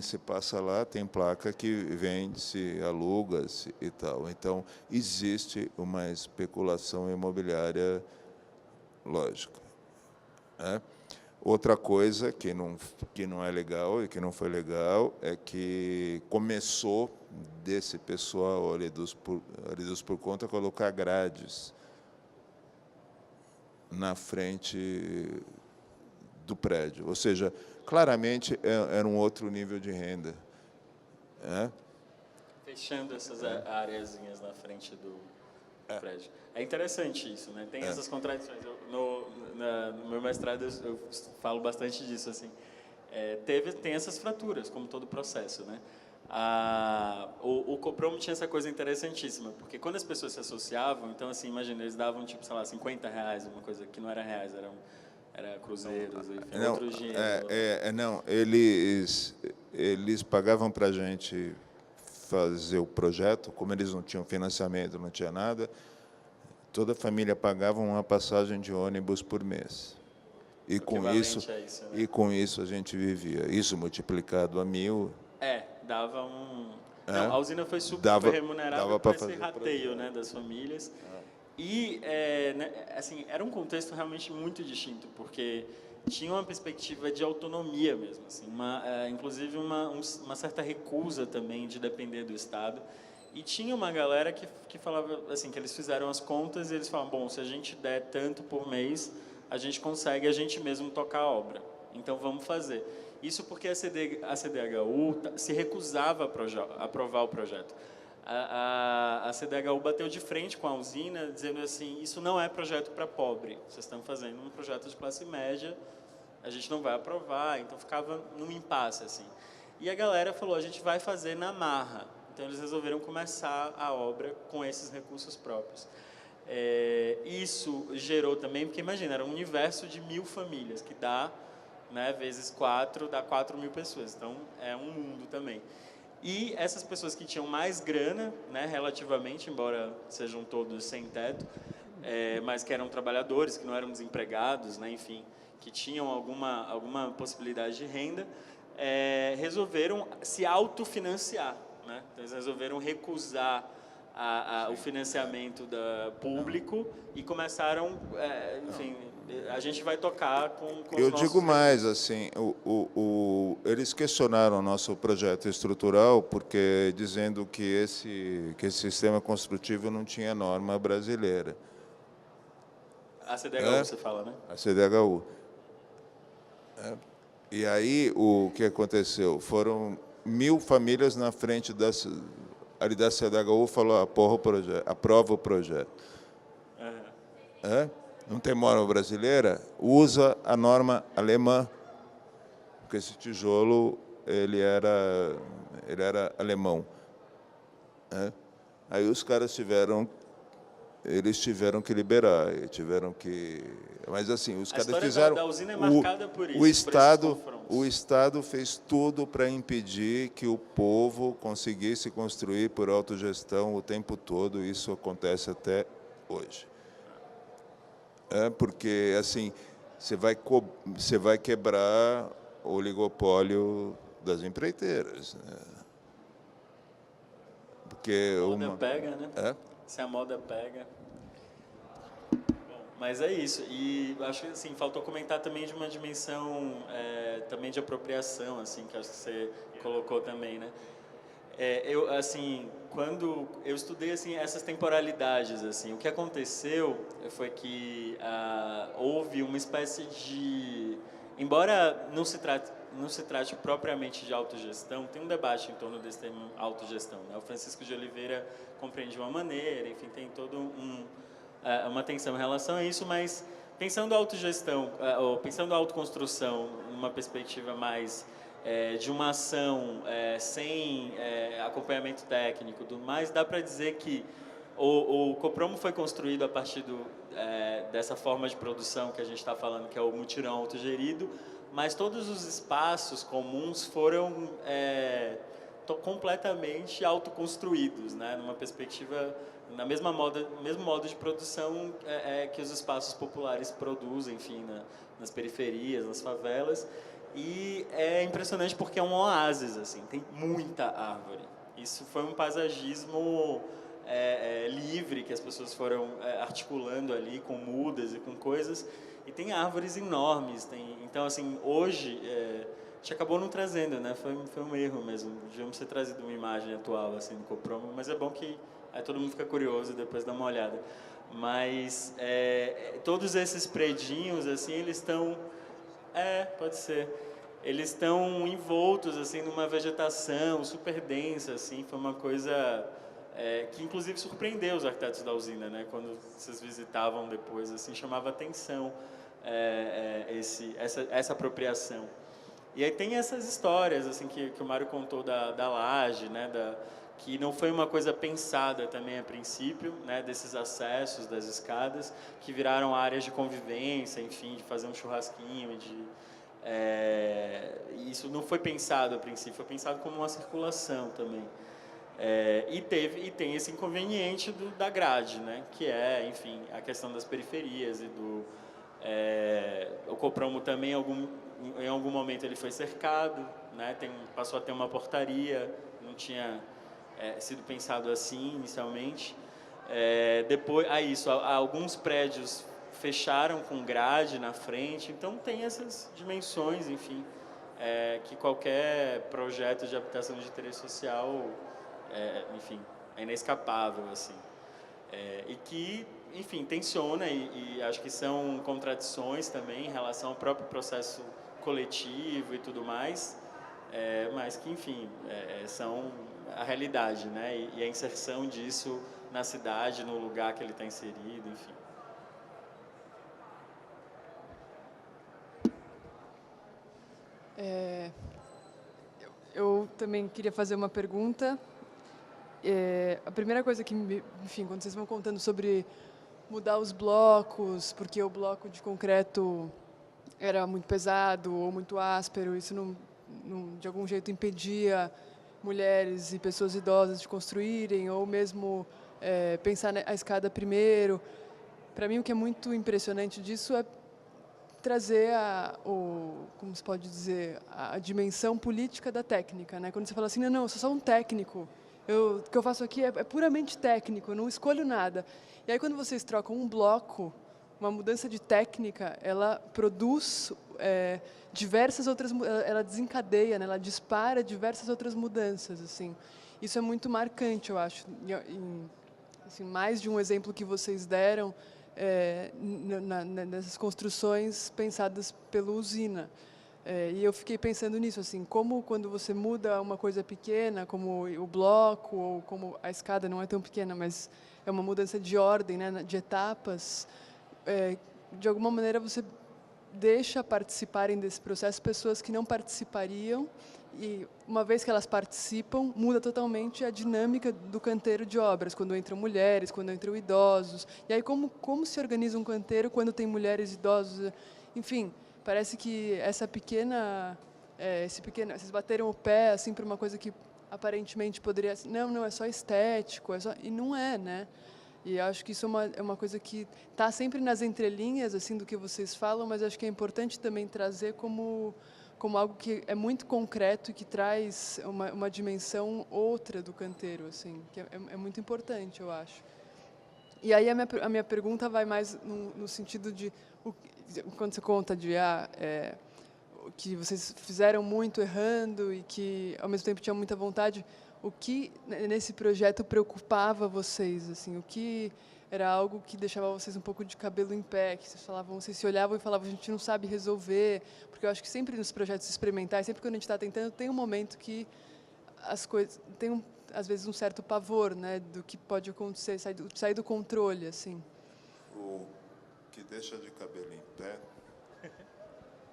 se passa lá, tem placa que vende-se, aluga-se e tal. Então, existe uma especulação imobiliária lógica. Outra coisa que não é legal e que não foi legal é que começou desse pessoal ali dos por conta colocar grades na frente do prédio. Ou seja, claramente era um outro nível de renda. Fechando essas áreazinhas na frente do prédio. É interessante isso, né? Tem essas contradições. No meu mestrado eu falo bastante disso, assim. Tem essas fraturas, como todo processo, né? O Copromo tinha essa coisa interessantíssima, porque quando as pessoas se associavam, então, assim, imagina, eles davam, tipo, sei lá, R$50, uma coisa que não era reais, era cruzeiros, enfim, outros dinheiros. Não, eles pagavam para a gente fazer o projeto, como eles não tinham financiamento, não tinha nada, toda a família pagava uma passagem de ônibus por mês. E com isso, isso, né? e com isso a gente vivia. Isso multiplicado a 1000. Dava um... Não, a usina foi super remunerável para esse rateio, né, das famílias. E, né, assim, era um contexto realmente muito distinto, porque tinha uma perspectiva de autonomia mesmo, assim, inclusive uma certa recusa também de depender do Estado. E tinha uma galera que falava assim, que eles fizeram as contas e eles falavam, bom, se a gente der tanto por mês, a gente consegue a gente mesmo tocar a obra. Então, vamos fazer. Isso porque a CDHU se recusava a aprovar o projeto. A CDHU bateu de frente com a usina, dizendo assim, isso não é projeto para pobre, vocês estão fazendo um projeto de classe média, a gente não vai aprovar, então ficava num impasse, assim. E a galera falou, a gente vai fazer na marra. Então, eles resolveram começar a obra com esses recursos próprios. Isso gerou também, porque imagina, era um universo de 1000 famílias, que dá, né, vezes 4, dá 4.000 pessoas. Então, é um mundo também. E essas pessoas que tinham mais grana, né, relativamente, embora sejam todos sem teto, mas que eram trabalhadores, que não eram desempregados, né, enfim, que tinham alguma possibilidade de renda, resolveram se autofinanciar. Né? Então, eles resolveram recusar o financiamento público e começaram, enfim, a gente vai tocar com os nossos... Eu digo mais, assim, eles questionaram o nosso projeto estrutural porque dizendo que esse sistema construtivo não tinha norma brasileira. A CDHU, você fala, né? A CDHU. E aí, o que aconteceu? Foram 1000 famílias na frente ali da CDHU, falou, aprova o projeto. Não tem norma brasileira? Usa a norma alemã, porque esse tijolo ele era alemão. Aí os caras tiveram que liberar, mas assim, os caras fizeram. Da usina é marcada por isso, o Estado fez tudo para impedir que o povo conseguisse construir por autogestão o tempo todo. Isso acontece até hoje. Porque assim você vai quebrar o oligopólio das empreiteiras, né? Porque A moda pega, né? Se a moda pega. Mas é isso, e acho que assim, faltou comentar também de uma dimensão também de apropriação, assim, que acho que você colocou também, né? Eu, assim, quando eu estudei assim, essas temporalidades, assim, o que aconteceu foi que houve uma espécie de... Embora não se trate propriamente de autogestão, tem um debate em torno desse termo autogestão, né? O Francisco de Oliveira compreende de uma maneira, enfim, tem todo uma tensão em relação a isso, mas pensando a autogestão, ou pensando a autoconstrução numa perspectiva mais de uma ação sem acompanhamento técnico, tudo mais, dá para dizer que o Copromo foi construído a partir dessa forma de produção que a gente está falando, que é o mutirão autogerido, mas todos os espaços comuns foram completamente autoconstruídos, né, numa perspectiva na mesmo modo de produção que os espaços populares produzem, enfim, nas periferias, nas favelas. E é impressionante porque é um oásis, assim, tem muita árvore. Isso foi um paisagismo livre que as pessoas foram articulando ali com mudas e com coisas. E tem árvores enormes. Então, assim, hoje a gente acabou não trazendo, né? Foi um erro mesmo. Devíamos ter trazido uma imagem atual assim do Copromo, mas é bom que aí todo mundo fica curioso e depois dá uma olhada. Mas todos esses predinhos, assim, eles estão... pode ser. Eles estão envoltos, assim, numa vegetação super densa, assim. Foi uma coisa que, inclusive, surpreendeu os arquitetos da usina, né? Quando vocês visitavam depois, assim, chamava atenção essa apropriação. E aí tem essas histórias, assim, que o Mário contou da laje, né? Que não foi uma coisa pensada também a princípio, né, desses acessos, das escadas, que viraram áreas de convivência, enfim, de fazer um churrasquinho, isso não foi pensado a princípio, foi pensado como uma circulação também. E tem esse inconveniente da grade, né, que é, enfim, a questão das periferias e o Copromo também, em algum momento, ele foi cercado, né, passou a ter uma portaria, não tinha... sido pensado assim inicialmente. Depois, alguns prédios fecharam com grade na frente, então tem essas dimensões, enfim, que qualquer projeto de habitação de interesse social, enfim, é inescapável, assim. E que, enfim, tensiona e acho que são contradições também em relação ao próprio processo coletivo e tudo mais, mas que, enfim, são a realidade, né? E a inserção disso na cidade, no lugar que ele está inserido, enfim. Eu também queria fazer uma pergunta. A primeira coisa que, enfim, quando vocês vão contando sobre mudar os blocos, porque o bloco de concreto era muito pesado ou muito áspero, isso não de algum jeito impedia mulheres e pessoas idosas de construírem, ou mesmo pensar a escada primeiro. Para mim, o que é muito impressionante disso é trazer como se pode dizer, a dimensão política da técnica, né? Quando você fala assim, não, eu sou só um técnico, o que eu faço aqui é puramente técnico, eu não escolho nada. E aí, quando vocês trocam um bloco, uma mudança de técnica, ela produz diversas outras, ela desencadeia, né? Ela dispara diversas outras mudanças, assim. Isso é muito marcante, eu acho. Assim, mais de um exemplo que vocês deram nessas construções pensadas pela usina. E eu fiquei pensando nisso, assim, como quando você muda uma coisa pequena, como o bloco, ou como a escada não é tão pequena, mas é uma mudança de ordem, né, de etapas, de alguma maneira você deixa participarem desse processo pessoas que não participariam, e uma vez que elas participam, muda totalmente a dinâmica do canteiro de obras, quando entram mulheres, quando entram idosos. E aí como se organiza um canteiro quando tem mulheres, idosos, enfim, parece que vocês bateram o pé assim para uma coisa que aparentemente poderia, não, é só estético, e não é, né? E acho que isso é uma coisa que está sempre nas entrelinhas assim do que vocês falam, mas acho que é importante também trazer como algo que é muito concreto e que traz uma dimensão outra do canteiro, assim, que é muito importante, eu acho. E aí a minha pergunta vai mais no sentido de quando você conta de que vocês fizeram muito errando e que ao mesmo tempo tinham muita vontade, o que nesse projeto preocupava vocês, assim, o que era algo que deixava vocês um pouco de cabelo em pé, que vocês se olhavam e falavam, a gente não sabe resolver, porque eu acho que sempre nos projetos experimentais, sempre quando a gente está tentando, tem um momento que as coisas tem às vezes um certo pavor, né, do que pode acontecer, sair do controle, assim. O que deixa de cabelo em pé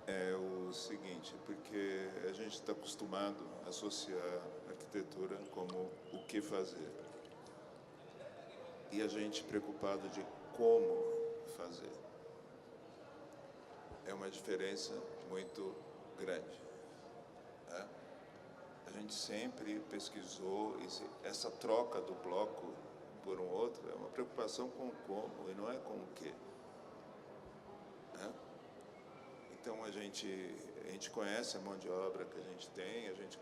é o seguinte, porque a gente está acostumado a associar a arquitetura como o que fazer. E a gente preocupado de como fazer. É uma diferença muito grande. Né? A gente sempre pesquisou, essa troca do bloco por um outro é uma preocupação com o como e não é com o que. Né? Então, a gente conhece a mão de obra que a gente tem, a gente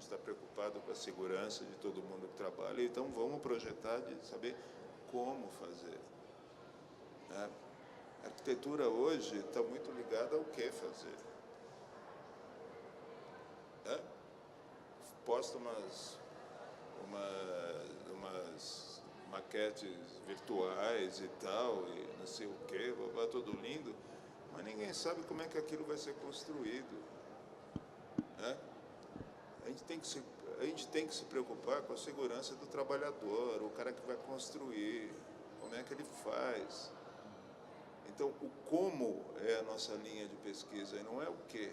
está preocupado com a segurança de todo mundo que trabalha, então vamos projetar de saber como fazer. Né? A arquitetura hoje está muito ligada ao que fazer. Né? Posta umas maquetes virtuais e tal, e não sei o quê, vai tudo lindo, mas ninguém sabe como é que aquilo vai ser construído. Né? A gente tem que se preocupar com a segurança do trabalhador, o cara que vai construir, como é que ele faz. Então, o como é a nossa linha de pesquisa, e não é o quê.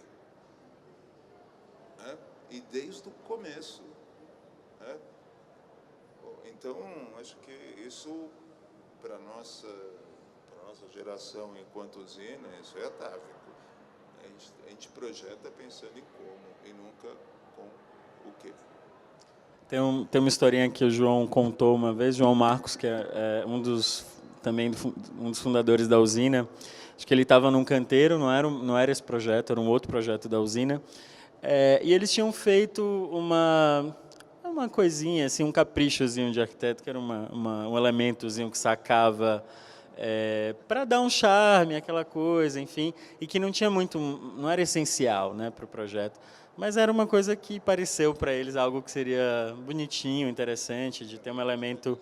Né? E desde o começo. Né? Então, acho que isso, para a nossa geração enquanto usina, isso é atávico. A gente projeta pensando em como e nunca com o quê. Tem uma historinha que o João contou uma vez, João Marcos, que é um dos fundadores da usina. Acho que ele estava num canteiro, não era esse projeto, era um outro projeto da usina. E eles tinham feito uma coisinha, assim, um caprichozinho de arquiteto, que era um elementozinho que sacava para dar um charme, aquela coisa, enfim, e que não era essencial, né, para o projeto. Mas era uma coisa que pareceu para eles algo que seria bonitinho, interessante, de ter um elemento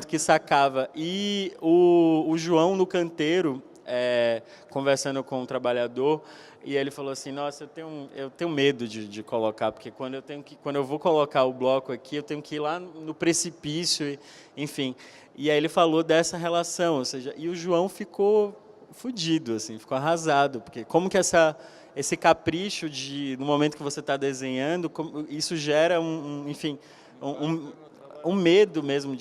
que sacava. E o João, no canteiro, conversando com um trabalhador, e ele falou assim, nossa, eu tenho medo de colocar, porque quando eu vou colocar o bloco aqui, eu tenho que ir lá no precipício, enfim. E aí ele falou dessa relação, ou seja, e o João ficou fudido, assim, ficou arrasado, porque como que esse capricho no momento que você está desenhando, isso gera um medo mesmo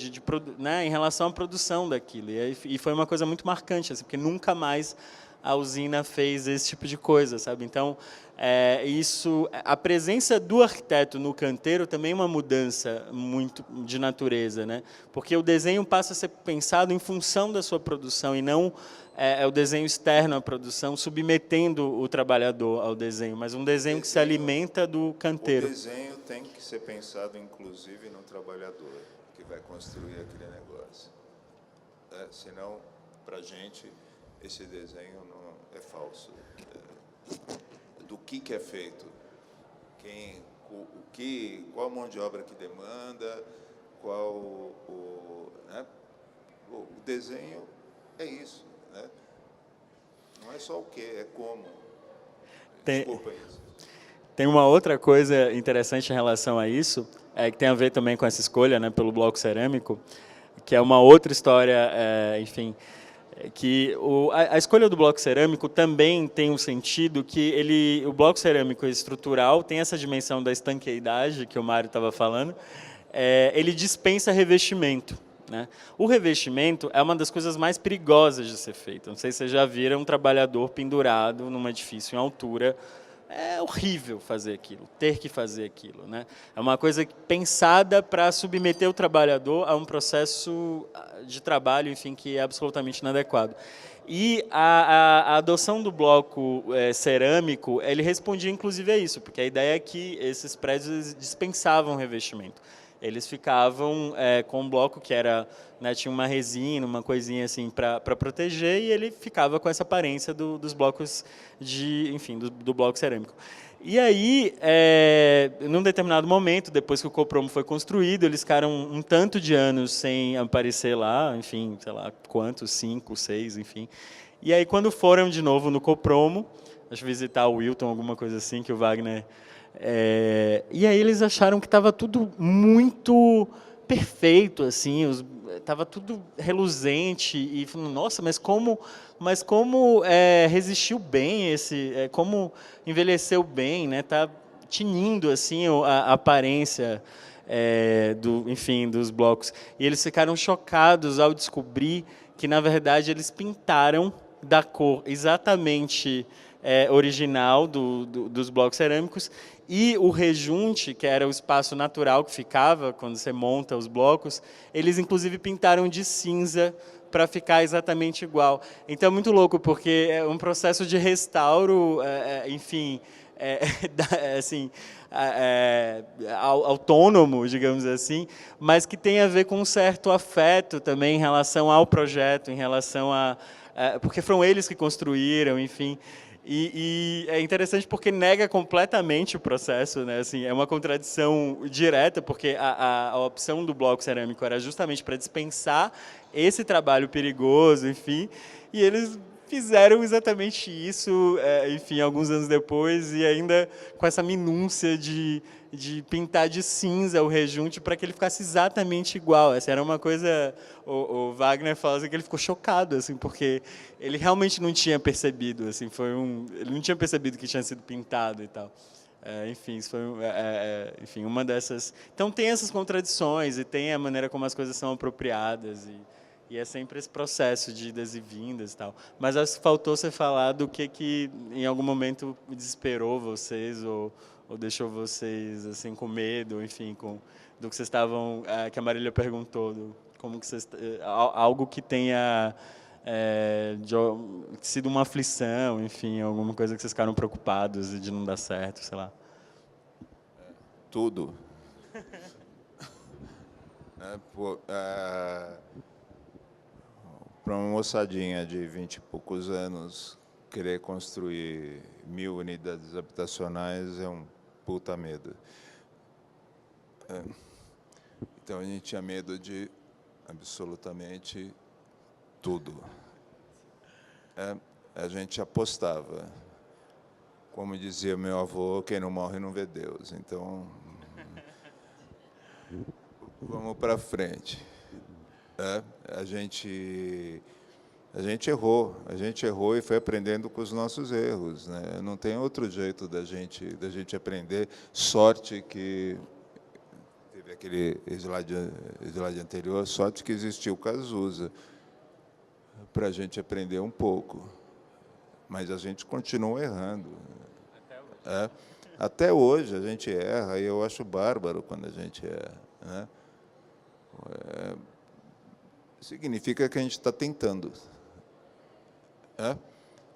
né, em relação à produção daquilo. E foi uma coisa muito marcante, assim, porque nunca mais a usina fez esse tipo de coisa, sabe? Então, a presença do arquiteto no canteiro também é uma mudança muito de natureza, né? Porque o desenho passa a ser pensado em função da sua produção e não o desenho externo à produção, submetendo o trabalhador ao desenho, mas um desenho que se alimenta do canteiro. O desenho tem que ser pensado, inclusive, no trabalhador que vai construir aquele negócio. Senão, para a gente, esse desenho não é falso. Do que é feito, qual a mão de obra que demanda, né? O desenho é isso, né? Não é só o que, é como. Desculpa isso. Tem uma outra coisa interessante em relação a isso, que tem a ver também com essa escolha, né, pelo bloco cerâmico, que é uma outra história, enfim, que a escolha do bloco cerâmico também tem um sentido que o bloco cerâmico estrutural tem essa dimensão da estanqueidade que o Mário estava falando, ele dispensa revestimento. Né? O revestimento é uma das coisas mais perigosas de ser feito. Não sei se vocês já viram um trabalhador pendurado num edifício em altura é horrível fazer aquilo, ter que fazer aquilo, né? É uma coisa pensada para submeter o trabalhador a um processo de trabalho, enfim, que é absolutamente inadequado. E a adoção do bloco cerâmico, ele respondia inclusive a isso, porque a ideia é que esses prédios dispensavam revestimento. Eles ficavam com um bloco que era, né, tinha uma resina, uma coisinha assim para proteger, e ele ficava com essa aparência dos blocos enfim, do bloco cerâmico. E aí, num determinado momento, depois que o Copromo foi construído, eles ficaram um tanto de anos sem aparecer lá, enfim, sei lá quantos, 5, 6, enfim. E aí, quando foram de novo no Copromo, acho que visitar o Wilton, alguma coisa assim, que o Wagner... e aí eles acharam que estava tudo muito perfeito, assim, estava tudo reluzente, e falaram, nossa, mas como resistiu bem como envelheceu bem, né? Tá tinindo assim a aparência enfim, dos blocos. E eles ficaram chocados ao descobrir que na verdade eles pintaram da cor exatamente original dos blocos cerâmicos, e o rejunte, que era o espaço natural que ficava quando você monta os blocos, eles inclusive pintaram de cinza para ficar exatamente igual. Então é muito louco, porque é um processo de restauro, enfim, assim, autônomo, digamos assim, mas que tem a ver com um certo afeto também em relação ao projeto, em relação porque foram eles que construíram, enfim. E é interessante porque nega completamente o processo, né? Assim, é uma contradição direta, porque a opção do bloco cerâmico era justamente para dispensar esse trabalho perigoso, enfim, e eles fizeram exatamente isso, enfim, alguns anos depois, e ainda com essa minúcia de pintar de cinza o rejunte para que ele ficasse exatamente igual. Essa era uma coisa... O Wagner fala assim, que ele ficou chocado, assim, porque ele realmente não tinha percebido, assim, ele não tinha percebido que tinha sido pintado e tal. Enfim, isso foi enfim, uma dessas... Então tem essas contradições e tem a maneira como as coisas são apropriadas e é sempre esse processo de idas e vindas e tal. Mas acho que faltou você falar do que em algum momento desesperou vocês ou deixou vocês assim com medo, enfim, do que vocês estavam, que a Marília perguntou, como que vocês, algo que tenha sido uma aflição, enfim, alguma coisa que vocês ficaram preocupados de não dar certo, sei lá. Tudo. Para uma moçadinha de 20 e poucos anos, querer construir 1000 unidades habitacionais é um puta medo. Então, a gente tinha medo de absolutamente tudo. A gente apostava. Como dizia meu avô, quem não morre não vê Deus. Então, vamos para frente. A gente errou e foi aprendendo com os nossos erros, né? Não tem outro jeito da gente aprender. Sorte que teve aquele slide anterior, sorte que existiu o Cazuza para a gente aprender um pouco, mas a gente continua errando. Até hoje a gente erra, e eu acho bárbaro quando a gente erra, né? Significa que a gente está tentando.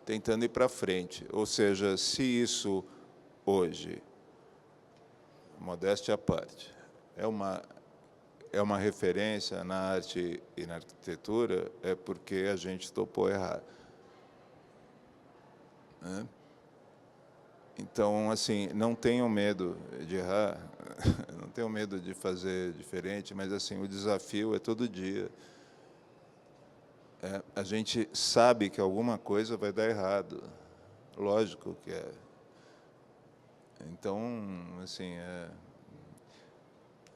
Tentando ir para frente. Ou seja, se isso hoje, modéstia à parte, é uma referência na arte e na arquitetura, é porque a gente topou errar. Então, assim, não tenham medo de errar, não tenham medo de fazer diferente, mas assim, o desafio é todo dia. A gente sabe que alguma coisa vai dar errado, lógico que é. Então, assim,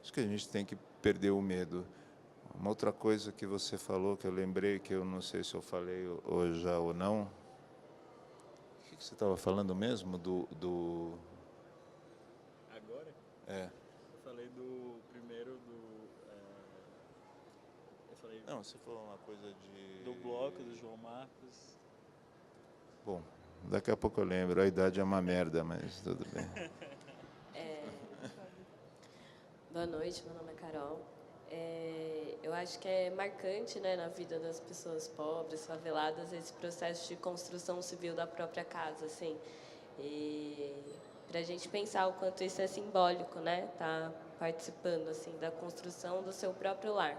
acho que a gente tem que perder o medo. Uma outra coisa que você falou, que eu lembrei, que eu não sei se eu falei hoje já ou não. O que você estava falando mesmo? Agora? Eu falei do primeiro eu falei não, você falou uma coisa de... do bloco do João Marcos. Bom, Daqui a pouco eu lembro. A idade é uma merda, mas tudo bem. Boa noite, meu nome é Carol. Eu acho que é marcante, né, na vida das pessoas pobres, faveladas, esse processo de construção civil da própria casa, assim. E para a gente pensar o quanto isso é simbólico, né, tá participando assim da construção do seu próprio lar.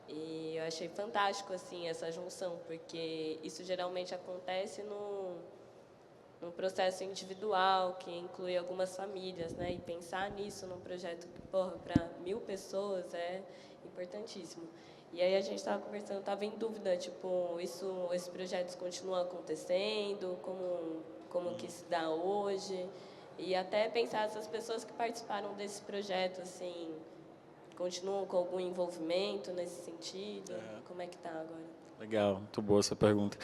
E eu achei fantástico assim essa junção, porque isso geralmente acontece num processo individual que inclui algumas famílias, né? E pensar nisso num projeto que, porra, para 1000 pessoas é importantíssimo. E aí a gente estava conversando, estava em dúvida, tipo, esses projetos continuam acontecendo, como que se dá hoje, e até pensar essas pessoas que participaram desse projeto, assim, continuam com algum envolvimento nesse sentido? Como é que está agora? Legal, muito boa essa pergunta.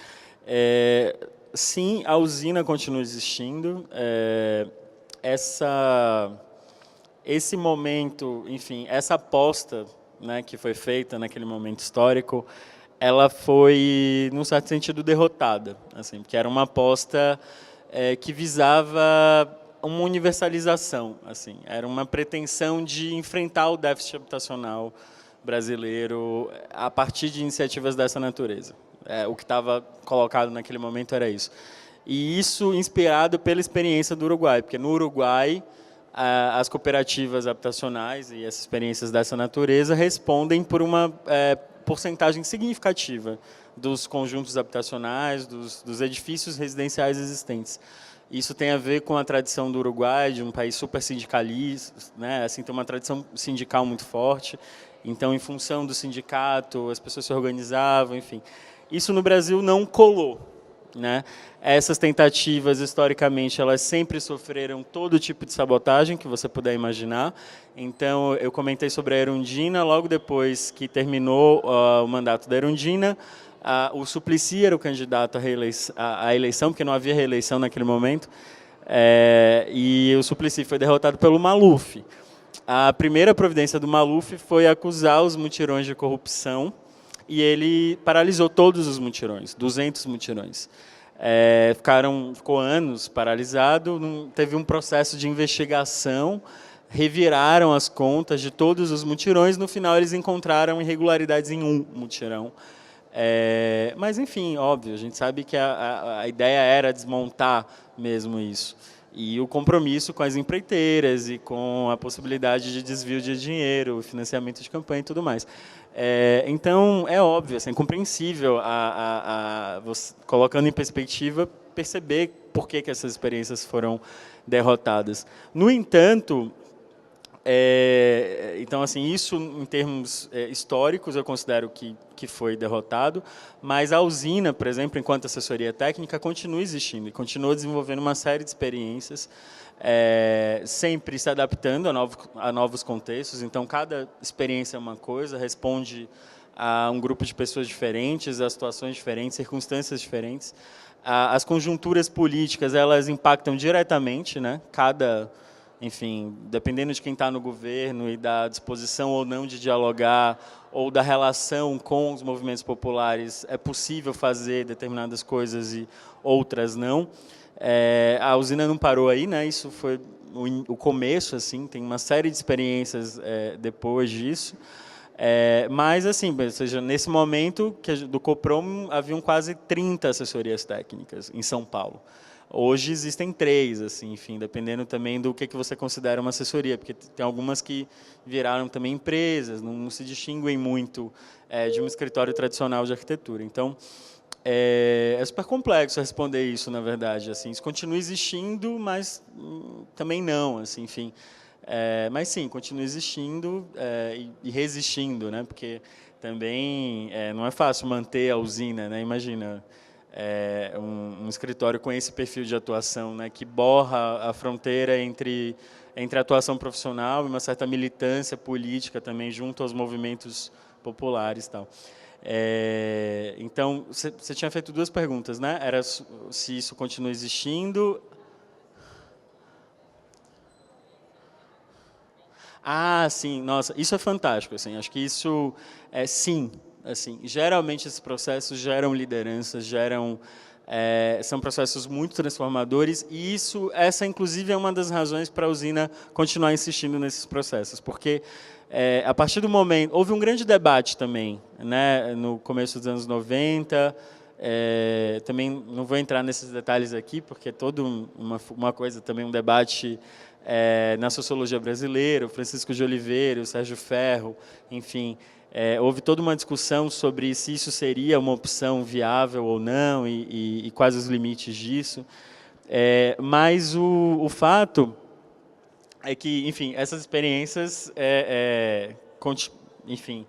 Sim, a usina continua existindo. Esse momento, enfim, essa aposta, né, que foi feita naquele momento histórico, ela foi, num certo sentido, derrotada, assim, porque era uma aposta que visava uma universalização, assim, era uma pretensão de enfrentar o déficit habitacional brasileiro a partir de iniciativas dessa natureza. O que estava colocado naquele momento era isso. E isso inspirado pela experiência do Uruguai, porque no Uruguai as cooperativas habitacionais e essas experiências dessa natureza respondem por uma porcentagem significativa dos conjuntos habitacionais, dos edifícios residenciais existentes. Isso tem a ver com a tradição do Uruguai, de um país super sindicalista, né? Assim, tem uma tradição sindical muito forte. Então, em função do sindicato, as pessoas se organizavam, enfim. Isso no Brasil não colou, né? Essas tentativas, historicamente, elas sempre sofreram todo tipo de sabotagem que você puder imaginar. Então, eu comentei sobre a Erundina, logo depois que terminou o mandato da Erundina, o Suplicy era o candidato à eleição, porque não havia reeleição naquele momento, e o Suplicy foi derrotado pelo Maluf. A primeira providência do Maluf foi acusar os mutirões de corrupção, e ele paralisou todos os mutirões, 200 mutirões. Ficou anos paralisado, teve um processo de investigação, reviraram as contas de todos os mutirões, no final eles encontraram irregularidades em um mutirão. Mas, enfim, óbvio, a gente sabe que a ideia era desmontar mesmo isso. E o compromisso com as empreiteiras e com a possibilidade de desvio de dinheiro, financiamento de campanha e tudo mais. Então, é óbvio, assim, é compreensível, você, colocando em perspectiva, perceber por que essas experiências foram derrotadas. No entanto, então, assim, isso em termos históricos eu considero que foi derrotado, mas a usina, por exemplo, enquanto assessoria técnica, continua existindo e continua desenvolvendo uma série de experiências, sempre se adaptando a novos contextos. Então, cada experiência é uma coisa, responde a um grupo de pessoas diferentes, a situações diferentes, circunstâncias diferentes. As conjunturas políticas, elas impactam diretamente, né? Enfim, dependendo de quem está no governo e da disposição ou não de dialogar, ou da relação com os movimentos populares, é possível fazer determinadas coisas e outras não. A usina não parou aí, né? Isso foi o começo, assim, tem uma série de experiências depois disso. Mas, assim, ou seja, nesse momento do Coprom, haviam quase 30 assessorias técnicas em São Paulo. Hoje existem 3, assim, enfim, dependendo também do que você considera uma assessoria, porque tem algumas que viraram também empresas, não se distinguem muito de um escritório tradicional de arquitetura. Então, é super complexo responder isso, na verdade. Assim, isso continua existindo, mas também não, assim, enfim. Mas sim, continua existindo e resistindo, né? Porque também não é fácil manter a usina, né? Imagina. Um escritório com esse perfil de atuação, né, que borra a fronteira entre a atuação profissional e uma certa militância política também junto aos movimentos populares, tal. Então, você tinha feito 2 perguntas, né? Era se isso continua existindo. Sim, nossa, isso é fantástico, assim, acho que isso sim. Assim, geralmente esses processos geram lideranças, geram São processos muito transformadores e essa inclusive é uma das razões para a usina continuar insistindo nesses processos, porque a partir do momento houve um grande debate também, né, no começo dos anos 90. Também não vou entrar nesses detalhes aqui, porque é toda uma coisa também, um debate na sociologia brasileira, o Francisco de Oliveira, o Sérgio Ferro, enfim, houve toda uma discussão sobre se isso seria uma opção viável ou não e quais os limites disso. Mas o fato é que, enfim, essas experiências, enfim,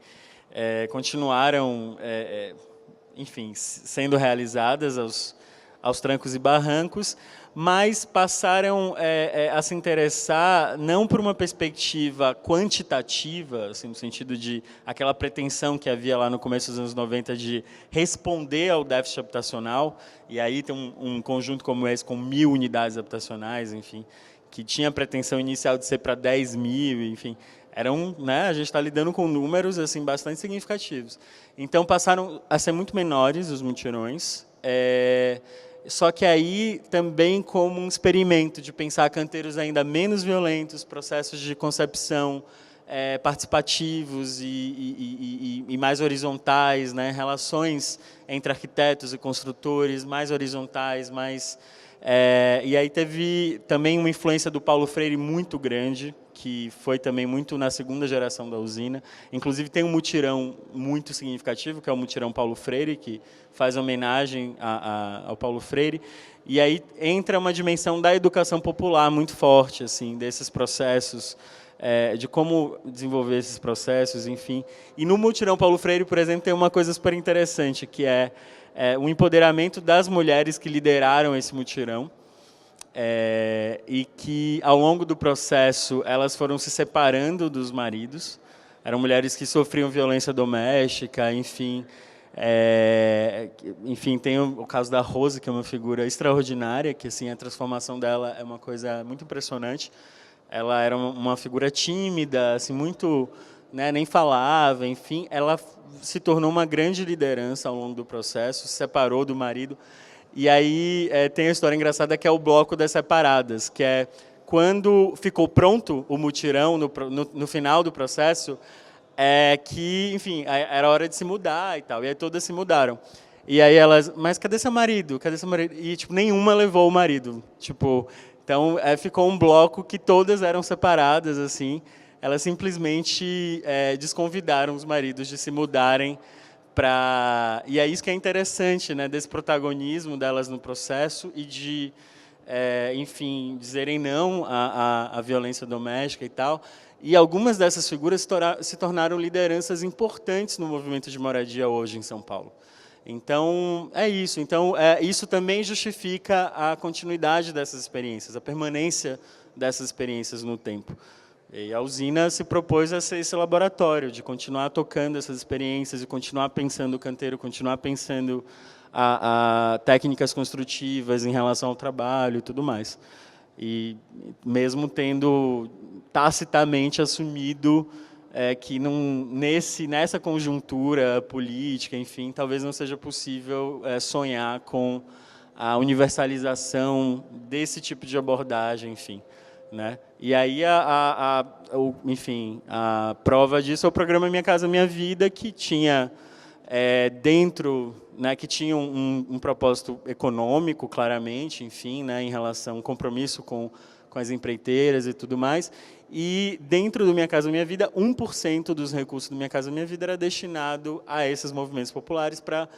continuaram, enfim, sendo realizadas aos trancos e barrancos, mas passaram a se interessar não por uma perspectiva quantitativa, assim, no sentido de aquela pretensão que havia lá no começo dos anos 90 de responder ao déficit habitacional, e aí tem um conjunto como esse, com 1.000 unidades habitacionais, enfim, que tinha a pretensão inicial de ser para 10 mil, enfim, né, a gente está lidando com números assim, bastante significativos. Então, passaram a ser muito menores os mutirões, só que aí também como um experimento de pensar canteiros ainda menos violentos, processos de concepção participativos e mais horizontais, né, relações entre arquitetos e construtores mais horizontais, mais... e aí teve também uma influência do Paulo Freire muito grande, que foi também muito na segunda geração da usina. Inclusive tem um mutirão muito significativo, que é o mutirão Paulo Freire, que faz homenagem ao Paulo Freire. E aí entra uma dimensão da educação popular muito forte, assim, desses processos, de como desenvolver esses processos, enfim. E no mutirão Paulo Freire, por exemplo, tem uma coisa super interessante, que é o empoderamento das mulheres que lideraram esse mutirão, e que, ao longo do processo, elas foram se separando dos maridos. Eram mulheres que sofriam violência doméstica, enfim. Enfim, tem o caso da Rose, que é uma figura extraordinária, que assim, a transformação dela é uma coisa muito impressionante. Ela era uma figura tímida, assim, muito... né, nem falava, enfim. Ela se tornou uma grande liderança ao longo do processo, se separou do marido. E aí tem a história engraçada que é o bloco das separadas, que é quando ficou pronto o mutirão, no final do processo, que, enfim, era hora de se mudar e tal. E aí todas se mudaram. E aí elas, mas cadê seu marido? Cadê seu marido? E, tipo, nenhuma levou o marido. Tipo, então, ficou um bloco que todas eram separadas, assim. Elas simplesmente desconvidaram os maridos de se mudarem. E é isso que é interessante, né, desse protagonismo delas no processo e de, enfim, dizerem não à violência doméstica e tal. E algumas dessas figuras se tornaram lideranças importantes no movimento de moradia hoje em São Paulo. Então, é isso. Então, isso também justifica a continuidade dessas experiências, a permanência dessas experiências no tempo. E a usina se propôs a ser esse laboratório, de continuar tocando essas experiências e continuar pensando o canteiro, continuar pensando a técnicas construtivas em relação ao trabalho e tudo mais. E mesmo tendo tacitamente assumido que nessa conjuntura política, enfim, talvez não seja possível sonhar com a universalização desse tipo de abordagem, enfim. Né? E aí, enfim, a prova disso é o programa Minha Casa Minha Vida, que tinha dentro, né, que tinha um propósito econômico, claramente, enfim, né, em relação a um compromisso com as empreiteiras e tudo mais. E dentro do Minha Casa Minha Vida, 1% dos recursos do Minha Casa Minha Vida era destinado a esses movimentos populares para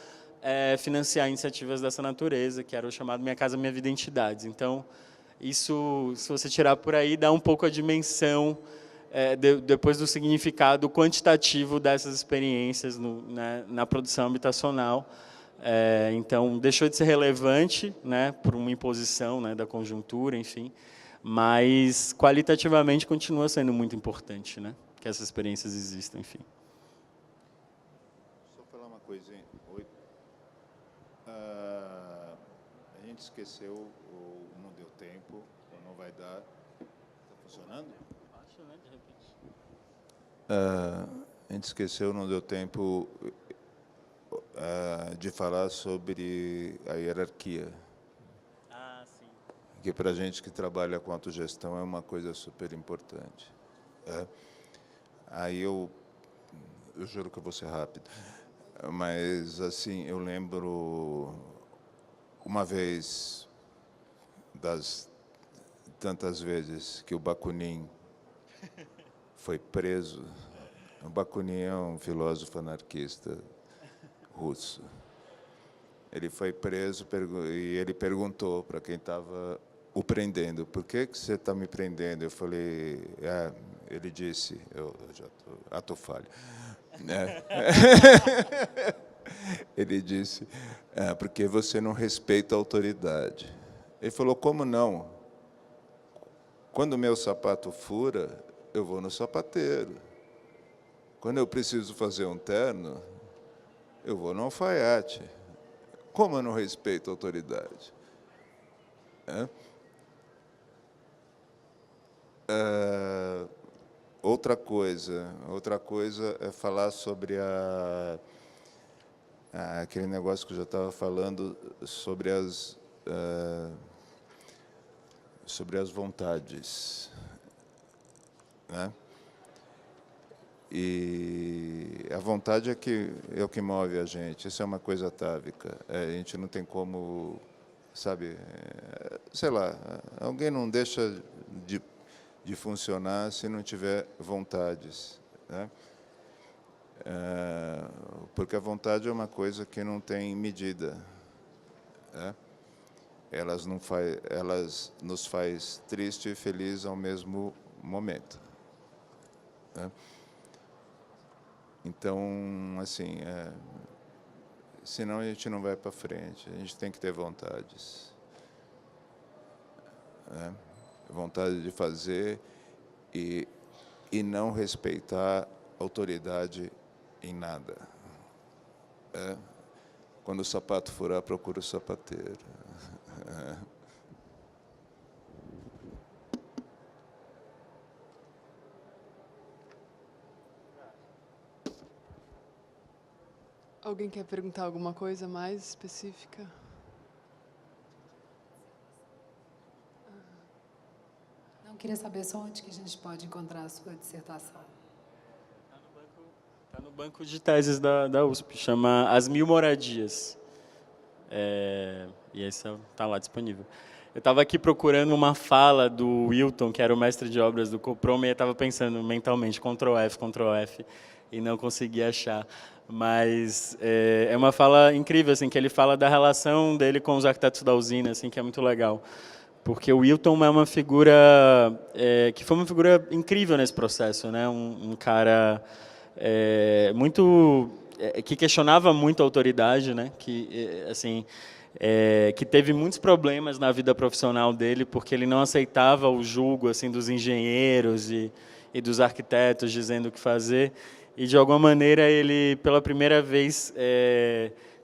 financiar iniciativas dessa natureza, que era o chamado Minha Casa Minha Vida Entidades. Então, isso, se você tirar por aí, dá um pouco a dimensão, depois do significado quantitativo dessas experiências na produção habitacional. Então, deixou de ser relevante, né, por uma imposição, né, da conjuntura, enfim, mas qualitativamente continua sendo muito importante, né, que essas experiências existam, enfim. Só falar uma coisinha. Oi. A gente esqueceu, ou não deu tempo, ou não vai dar. Está funcionando? Acho, né, de repente. A gente esqueceu, não deu tempo. de falar sobre a hierarquia, Ah, sim. que para a gente que trabalha com autogestão é uma coisa super importante. Aí eu juro que eu vou ser rápido, mas assim, eu lembro uma vez das tantas vezes que o Bakunin foi preso. O Bakunin é um filósofo anarquista russo. Ele foi preso e ele perguntou para quem estava o prendendo: por que você está me prendendo? Eu falei, ele disse, eu já estou ato falho. Ele disse, porque você não respeita a autoridade. Ele falou, como não? Quando o meu sapato fura, eu vou no sapateiro. Quando eu preciso fazer um terno, eu vou no alfaiate. Como eu não respeito a autoridade? Outra coisa é falar sobre aquele negócio que eu já estava falando sobre as vontades, né? E a vontade é o que move a gente. Isso é uma coisa atávica. A gente não tem como, sabe, sei lá, alguém não deixa de funcionar se não tiver vontades, né? Porque a vontade é uma coisa que não tem medida, né? Elas nos faz triste e feliz ao mesmo momento, né? Então, assim, senão a gente não vai para frente. A gente tem que ter vontades, né? Vontade de fazer e não respeitar autoridade em nada. Quando o sapato furar, procura o sapateiro. Alguém quer perguntar alguma coisa mais específica? Não, queria saber só onde que a gente pode encontrar a sua dissertação. Está no banco de teses da USP, chama As Mil Moradias. E esse está lá disponível. Eu estava aqui procurando uma fala do Wilton, que era o mestre de obras do Coproma, e eu estava pensando mentalmente, Ctrl F, e não consegui achar. Mas é uma fala incrível, assim, que ele fala da relação dele com os arquitetos da usina, assim, que é muito legal. Porque o Wilton é uma figura que foi uma figura incrível nesse processo, né? Um cara muito que questionava muito a autoridade, né? Que assim que teve muitos problemas na vida profissional dele porque ele não aceitava o julgo assim dos engenheiros e dos arquitetos dizendo o que fazer, e de alguma maneira ele pela primeira vez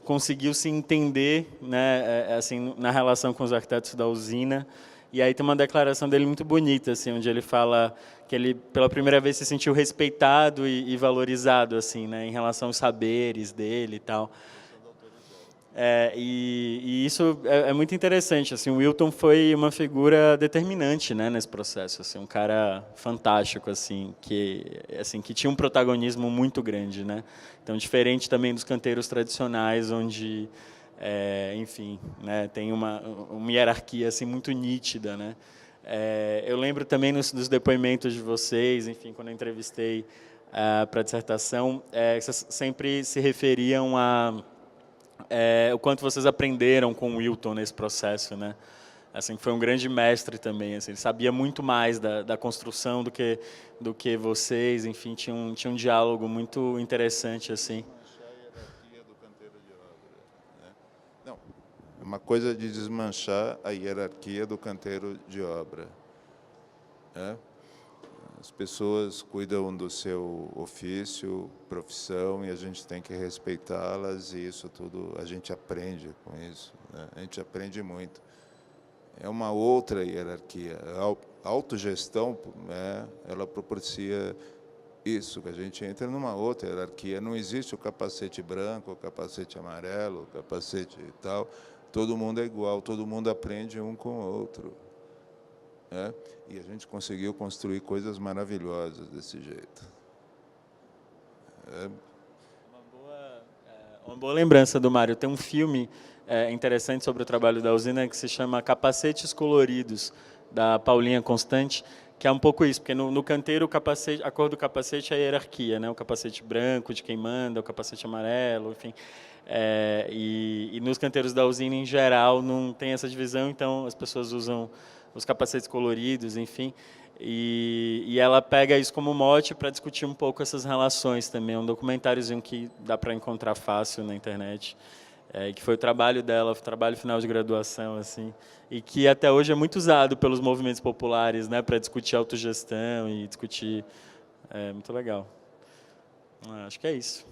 conseguiu se entender, né, assim, na relação com os arquitetos da usina. E aí tem uma declaração dele muito bonita, assim, onde ele fala que ele pela primeira vez se sentiu respeitado e valorizado, assim, né, em relação aos saberes dele e tal. E isso é muito interessante, assim. O Wilton foi uma figura determinante, né, nesse processo, assim, um cara fantástico, assim, que tinha um protagonismo muito grande, né. Então, diferente também dos canteiros tradicionais, onde, enfim, né, tem uma hierarquia assim muito nítida, né. Eu lembro também dos depoimentos de vocês, enfim, quando eu entrevistei para a dissertação, vocês sempre se referiam a o quanto vocês aprenderam com o Wilton nesse processo, né? Assim, foi um grande mestre também, assim, ele sabia muito mais da construção do que vocês, enfim, tinha um diálogo muito interessante, assim. Não, é uma coisa de desmanchar a hierarquia do canteiro de obra, né? As pessoas cuidam do seu ofício, profissão, e a gente tem que respeitá-las, e isso tudo a gente aprende com isso, né? A gente aprende muito. É uma outra hierarquia. A autogestão, ela propicia Isso, que a gente entra numa outra hierarquia. Não existe o capacete branco, o capacete amarelo, o capacete e tal. Todo mundo é igual, todo mundo aprende um com o outro. Né? E a gente conseguiu construir coisas maravilhosas desse jeito. Uma boa lembrança do Mário. Tem um filme interessante sobre o trabalho da usina que se chama Capacetes Coloridos, da Paulinha Constante, que é um pouco isso, porque no canteiro a cor do capacete é a hierarquia, né? O capacete branco de quem manda, o capacete amarelo, enfim. E nos canteiros da usina, em geral, não tem essa divisão, então as pessoas usam os capacetes coloridos, enfim. E ela pega isso como mote para discutir um pouco essas relações também. É um documentáriozinho que dá para encontrar fácil na internet, que foi o trabalho dela, o trabalho final de graduação, assim, e que até hoje é muito usado pelos movimentos populares, né, para discutir autogestão e discutir. É muito legal. Acho que é isso.